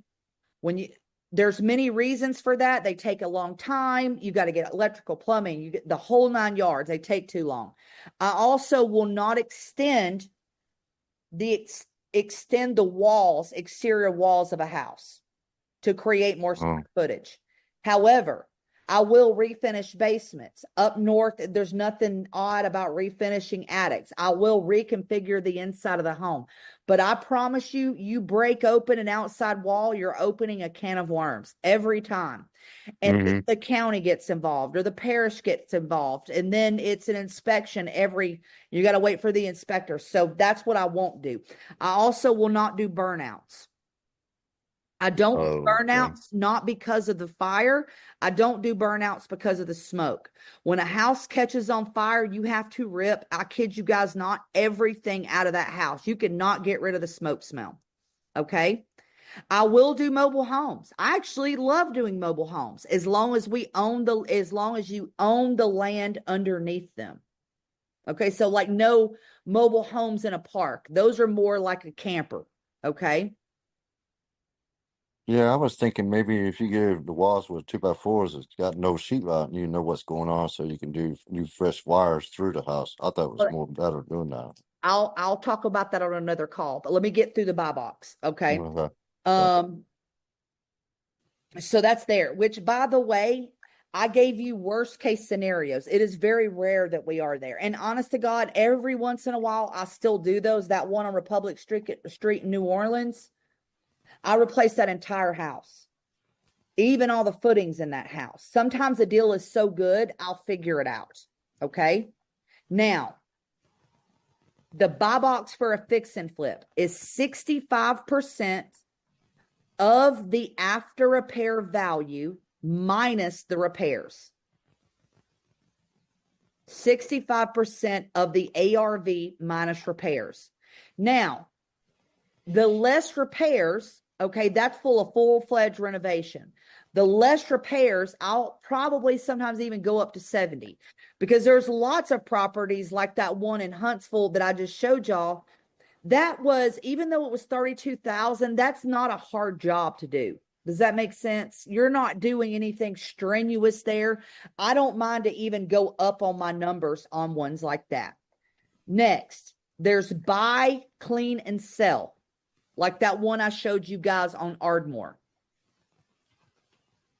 S3: There's many reasons for that. They take a long time. You got to get electrical, plumbing, you get the whole 9 yards. They take too long. I also will not extend the walls, exterior walls of a house to create more square footage. However, I will refinish basements. Up north, there's nothing odd about refinishing attics. I will reconfigure the inside of the home. But I promise you, you break open an outside wall, you're opening a can of worms every time. And the county gets involved or the parish gets involved. And then it's an inspection you got to wait for the inspector. So that's what I won't do. I also will not do burnouts. I don't do burnouts, not because of the fire. I don't do burnouts because of the smoke. When a house catches on fire, you have to rip, I kid you guys not, everything out of that house. You cannot get rid of the smoke smell. Okay. I will do mobile homes. I actually love doing mobile homes as long as you own the land underneath them. Okay. So like no mobile homes in a park. Those are more like a camper. Okay.
S4: Yeah, I was thinking maybe if you give the walls with 2x4s, it's got no sheetrock, and you know what's going on, so you can do new fresh wires through the house. I thought it was
S3: But
S4: more better doing that.
S3: I'll talk about that on another call, but let me get through the buy box. Okay.
S4: Okay.
S3: Um, so that's there, which by the way, I gave you worst case scenarios. It is very rare that we are there. And honest to God, every once in a while, I still do those. That one on Republic Street in New Orleans, I replaced that entire house, even all the footings in that house. Sometimes the deal is so good, I'll figure it out. Okay. Now, the buy box for a fix and flip is 65% of the after repair value minus the repairs. 65% of the ARV minus repairs. Now, the less repairs, okay, that's full of full-fledged renovation. The less repairs, I'll probably sometimes even go up to 70 because there's lots of properties like that one in Huntsville that I just showed y'all. That was, even though it was 32,000, that's not a hard job to do. Does that make sense? You're not doing anything strenuous there. I don't mind to even go up on my numbers on ones like that. Next, there's buy, clean, and sell. Like that one I showed you guys on Ardmore.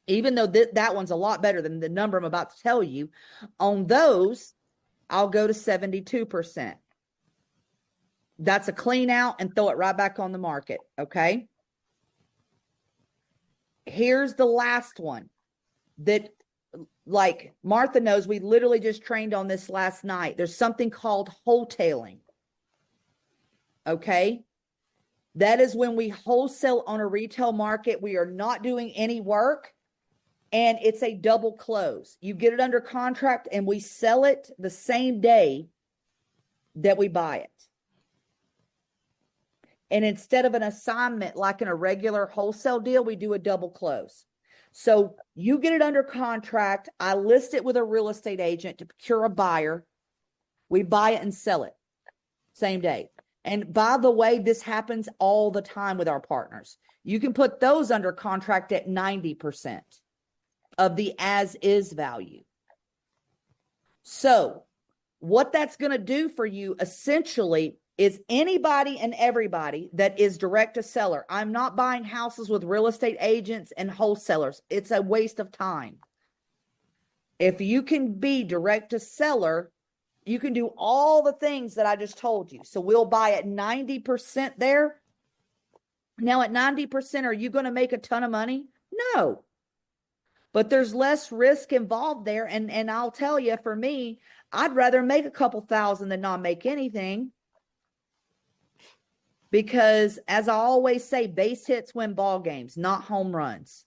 S3: Even though that one's a lot better than the number I'm about to tell you, on those, I'll go to 72%. That's a clean out and throw it right back on the market, okay? Here's the last one that, like Martha knows, we literally just trained on this last night. There's something called wholetailing, okay? That is when we wholesale on a retail market. We are not doing any work, and it's a double close. You get it under contract, and we sell it the same day that we buy it. And instead of an assignment like in a regular wholesale deal, we do a double close. So you get it under contract. I list it with a real estate agent to procure a buyer. We buy it and sell it same day. And by the way, this happens all the time with our partners. You can put those under contract at 90% of the as is value. So what that's going to do for you essentially is anybody and everybody that is direct to seller. I'm not buying houses with real estate agents and wholesalers. It's a waste of time. If you can be direct to seller, you can do all the things that I just told you. So we'll buy at 90% there. Now at 90%, are you going to make a ton of money? No. But there's less risk involved there. And I'll tell you, for me, I'd rather make a couple thousand than not make anything. Because as I always say, base hits win ball games, not home runs.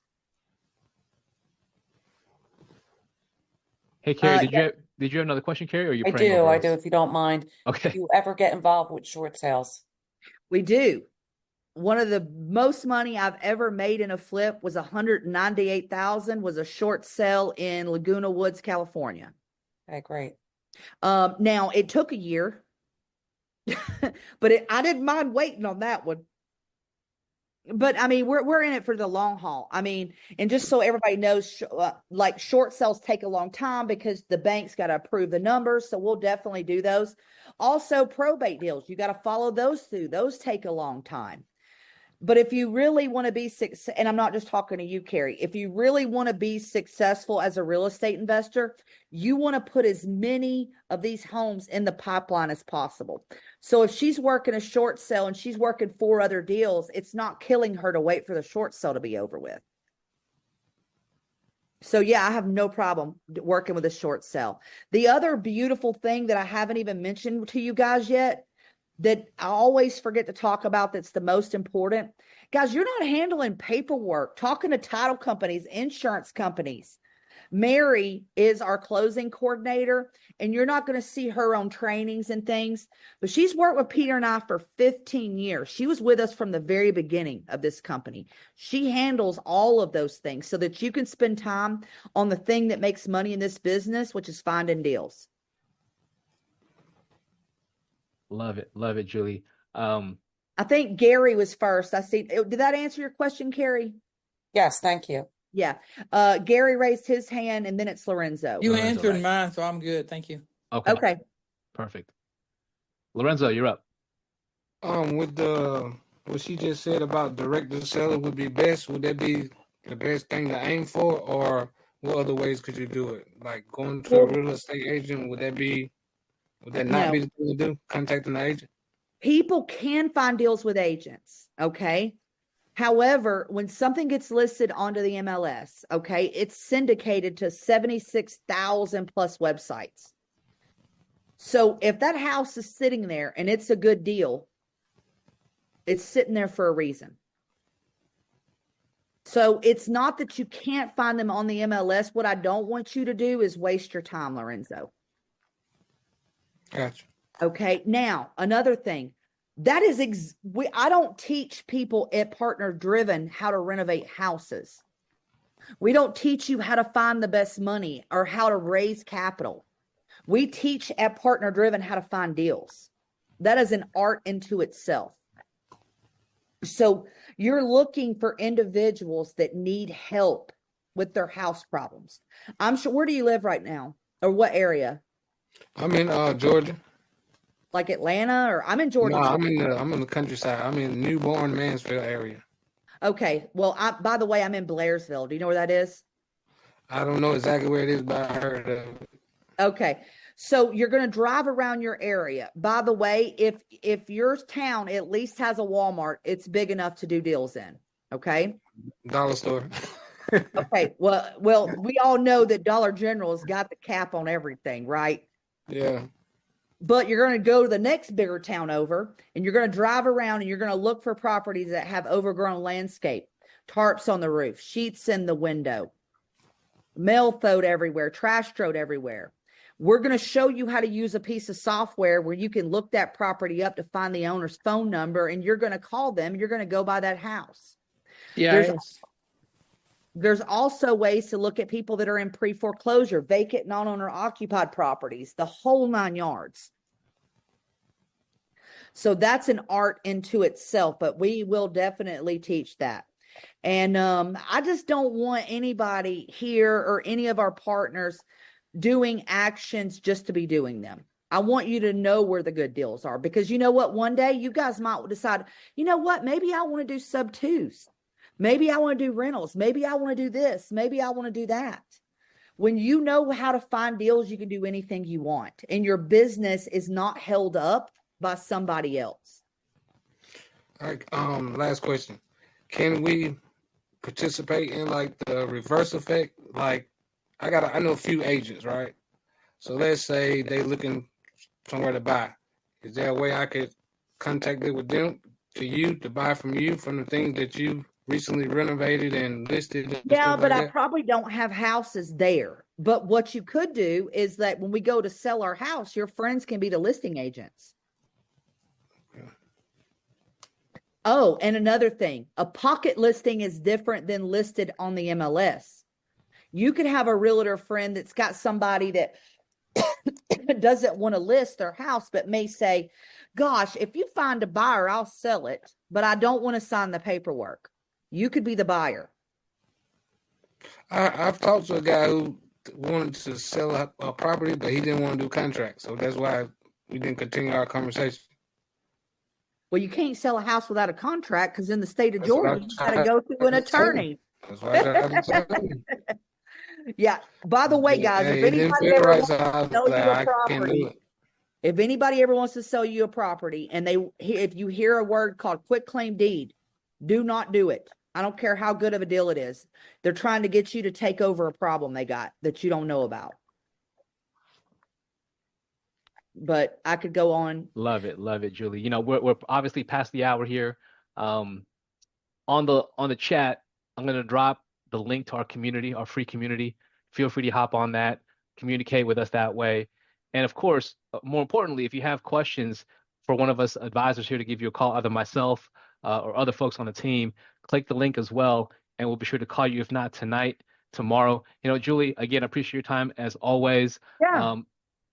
S2: Hey, Carrie,
S3: Yeah.
S2: did you have another question, Carrie, or are you
S7: I
S2: praying
S7: do,
S2: over
S7: I
S2: us?
S7: do, if you don't mind. Do
S2: Okay.
S7: you ever get involved with short sales?
S3: We do. One of the most money I've ever made in a flip was $198,000, was a short sale in Laguna Woods, California.
S7: Okay, great.
S3: Now it took a year, but I didn't mind waiting on that one. But I mean, we're in it for the long haul. I mean, and just so everybody knows, like short sales take a long time because the bank's got to approve the numbers. So we'll definitely do those. Also, probate deals, you got to follow those through. Those take a long time. But if you really want to be and I'm not just talking to you, Carrie, if you really want to be successful as a real estate investor, you want to put as many of these homes in the pipeline as possible. So if she's working a short sale and she's working 4 other deals, it's not killing her to wait for the short sale to be over with. So yeah, I have no problem working with a short sale. The other beautiful thing that I haven't even mentioned to you guys yet, that I always forget to talk about, that's the most important. Guys, you're not handling paperwork, talking to title companies, insurance companies. Mary is our closing coordinator, and you're not going to see her on trainings and things, but she's worked with Peter and I for 15 years. She was with us from the very beginning of this company. She handles all of those things so that you can spend time on the thing that makes money in this business, which is finding deals.
S2: Love it, Julie.
S3: I think Gary was first. I see. Did that answer your question, Carrie?
S7: Yes, thank you.
S3: Yeah. Gary raised his hand and then it's Lorenzo.
S5: You
S2: Lorenzo,
S5: answered
S2: right.
S5: mine, so I'm good. Thank you.
S2: Okay,
S3: Okay.
S2: perfect. Lorenzo, you're up.
S6: With the what she just said about direct to seller would be best, would that be the best thing to aim for, or what other ways could you do it? Like going to a
S3: Well,
S6: real estate agent, would that not
S3: no.
S6: be the thing to do? Contacting the agent?
S3: People can find deals with agents, okay? However, when something gets listed onto the MLS, okay, it's syndicated to 76,000 plus websites. So if that house is sitting there and it's a good deal, it's sitting there for a reason. So it's not that you can't find them on the MLS. What I don't want you to do is waste your time, Lorenzo.
S6: Gotcha.
S3: Okay. Now, another thing that is, I don't teach people at Partner Driven how to renovate houses. We don't teach you how to find the best money or how to raise capital. We teach at Partner Driven how to find deals. That is an art into itself. So you're looking for individuals that need help with their house problems. I'm sure. Where do you live right now, or what area?
S6: I'm in Georgia.
S3: Like Atlanta, or I'm in Georgia
S6: No,
S3: too.
S6: I'm in the countryside. I'm in Newborn, Mansfield area.
S3: Okay. Well, by the way, I'm in Blairsville. Do you know where that is?
S6: I don't know exactly where it is, but I heard of it.
S3: Okay. So you're going to drive around your area. By the way, if your town at least has a Walmart, it's big enough to do deals in. Okay.
S6: Dollar store.
S3: Okay. Well, we all know that Dollar General's got the cap on everything, right?
S6: Yeah.
S3: But you're going to go to the next bigger town over, and you're going to drive around and you're going to look for properties that have overgrown landscape, tarps on the roof, sheets in the window, mail thrown everywhere, trash thrown everywhere. We're going to show you how to use a piece of software where you can look that property up to find the owner's phone number, and you're going to call them. You're going to go by that house.
S5: Yeah.
S3: There's also ways to look at people that are in pre-foreclosure, vacant, non-owner occupied properties, the whole 9 yards. So that's an art into itself, but we will definitely teach that. And I just don't want anybody here or any of our partners doing actions just to be doing them. I want you to know where the good deals are, because you know what? One day you guys might decide, you know what? Maybe I want to do sub twos. Maybe I want to do rentals. Maybe I want to do this. Maybe I want to do that. When you know how to find deals, you can do anything you want, and your business is not held up by somebody else.
S6: All right. Last question. Can we participate in like the reverse effect? Like I know a few agents, right? So let's say they looking somewhere to buy. Is there a way I could contact it with them to you to buy from you from the things that you recently renovated and listed and
S3: Yeah,
S6: stuff
S3: but
S6: like
S3: I
S6: that?
S3: probably don't have houses there. But what you could do is that when we go to sell our house, your friends can be the listing agents. Oh, and another thing, a pocket listing is different than listed on the MLS. You could have a realtor friend that's got somebody that doesn't want to list their house, but may say, gosh, if you find a buyer, I'll sell it, but I don't want to sign the paperwork. You could be the buyer.
S6: I've talked to a guy who wanted to sell a property, but he didn't want to do contracts. So that's why we didn't continue our conversation.
S3: Well, you can't sell a house without a contract, because in the state of
S6: That's what I
S3: Georgia, you got to go through an
S6: tried to tell him.
S3: attorney.
S6: That's why I tried to tell him.
S3: Yeah. By the way, guys,
S6: Yeah,
S3: if
S6: it didn't
S3: anybody
S6: feel
S3: ever
S6: right,
S3: wants
S6: so I
S3: to
S6: was
S3: sell
S6: like,
S3: you a
S6: I can't do
S3: property,
S6: it.
S3: if anybody ever wants to sell you a property and if you hear a word called quit claim deed, do not do it. I don't care how good of a deal it is. They're trying to get you to take over a problem they got that you don't know about. But I could go on.
S2: Love it, Julie. You know, we're obviously past the hour here. On the chat, I'm gonna drop the link to our community, our free community. Feel free to hop on that, communicate with us that way. And of course, more importantly, if you have questions for one of us advisors here to give you a call, either myself or other folks on the team, click the link as well, and we'll be sure to call you, if not tonight, tomorrow. You know, Julie, again, I appreciate your time as always.
S3: Yeah.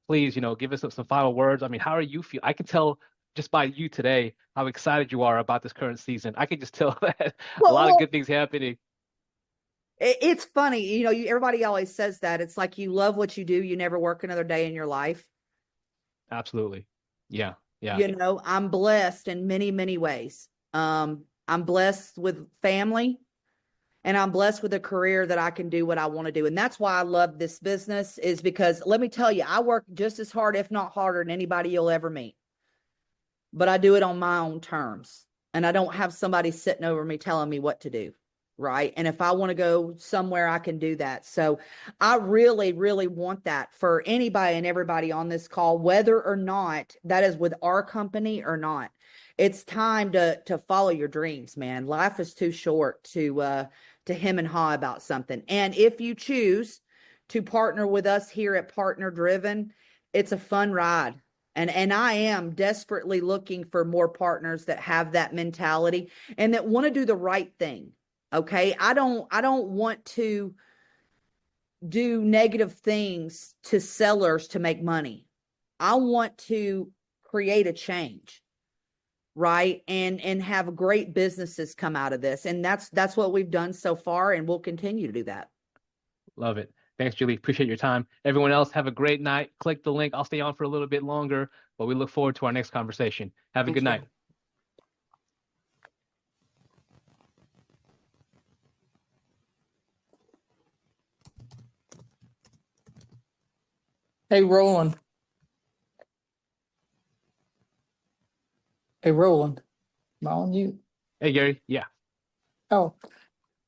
S2: Please, you know, give us some final words. I mean, how are you feel? I can tell just by you today how excited you are about this current season. I can just tell that a lot of good things happening.
S3: It's funny, everybody always says that. It's like you love what you do, you never work another day in your life.
S2: Absolutely. Yeah. Yeah.
S3: I'm blessed in many, many ways. I'm blessed with family, and I'm blessed with a career that I can do what I want to do. And that's why I love this business, is because let me tell you, I work just as hard, if not harder, than anybody you'll ever meet. But I do it on my own terms. And I don't have somebody sitting over me telling me what to do. Right. And if I want to go somewhere, I can do that. So I really, really want that for anybody and everybody on this call, whether or not that is with our company or not. It's time to follow your dreams, man. Life is too short to hem and haw about something. And if you choose to partner with us here at Partner Driven, it's a fun ride. And I am desperately looking for more partners that have that mentality and that want to do the right thing. Okay. I don't want to do negative things to sellers to make money. I want to create a change, right? And have great businesses come out of this. And that's what we've done so far, and we'll continue to do that.
S2: Love it. Thanks, Julie. Appreciate your time. Everyone else, have a great night. Click the link. I'll stay on for a little bit longer, but we look forward to our next conversation. Have a
S5: Thank
S2: good
S5: you.
S2: night.
S5: Hey, Roland. Hey, Roland. Am I on you?
S2: Hey, Gary. Yeah.
S5: Oh,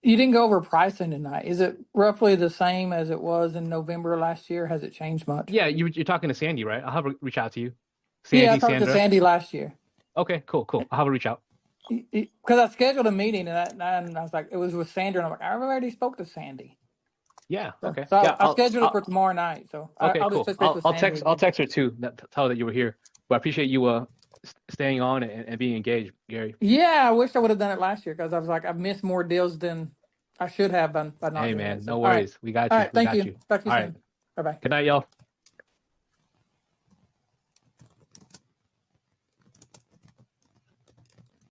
S5: you didn't go over pricing tonight. Is it roughly the same as it was in November last year? Has it changed much?
S2: Yeah, you're talking to Sandy, right? I'll have her reach out to you.
S5: Yeah, I
S2: Sandy,
S5: talked to
S2: Sandra.
S5: Sandy last year.
S2: Okay, cool. I'll have her reach out.
S5: Because I scheduled a meeting and I was like, it was with Sandra, and I'm like, I already spoke to Sandy.
S2: Yeah. Okay.
S5: So
S2: Yeah.
S5: I scheduled it for tomorrow night. So
S2: Okay,
S5: I'll
S2: cool.
S5: just touch base with Sandy.
S2: I'll text her too. Tell her that you were here. But I appreciate you staying on and being engaged, Gary.
S5: Yeah, I wish I would have done it last year because I was like, I've missed more deals than I should have by not
S2: Hey
S5: doing
S2: man,
S5: it.
S2: no
S5: So, all right.
S2: worries. We got
S5: All
S2: you.
S5: right.
S2: We
S5: Thank
S2: got
S5: you.
S2: you.
S5: Talk to you
S2: All
S5: soon.
S2: right.
S5: Bye bye.
S2: Good night, y'all.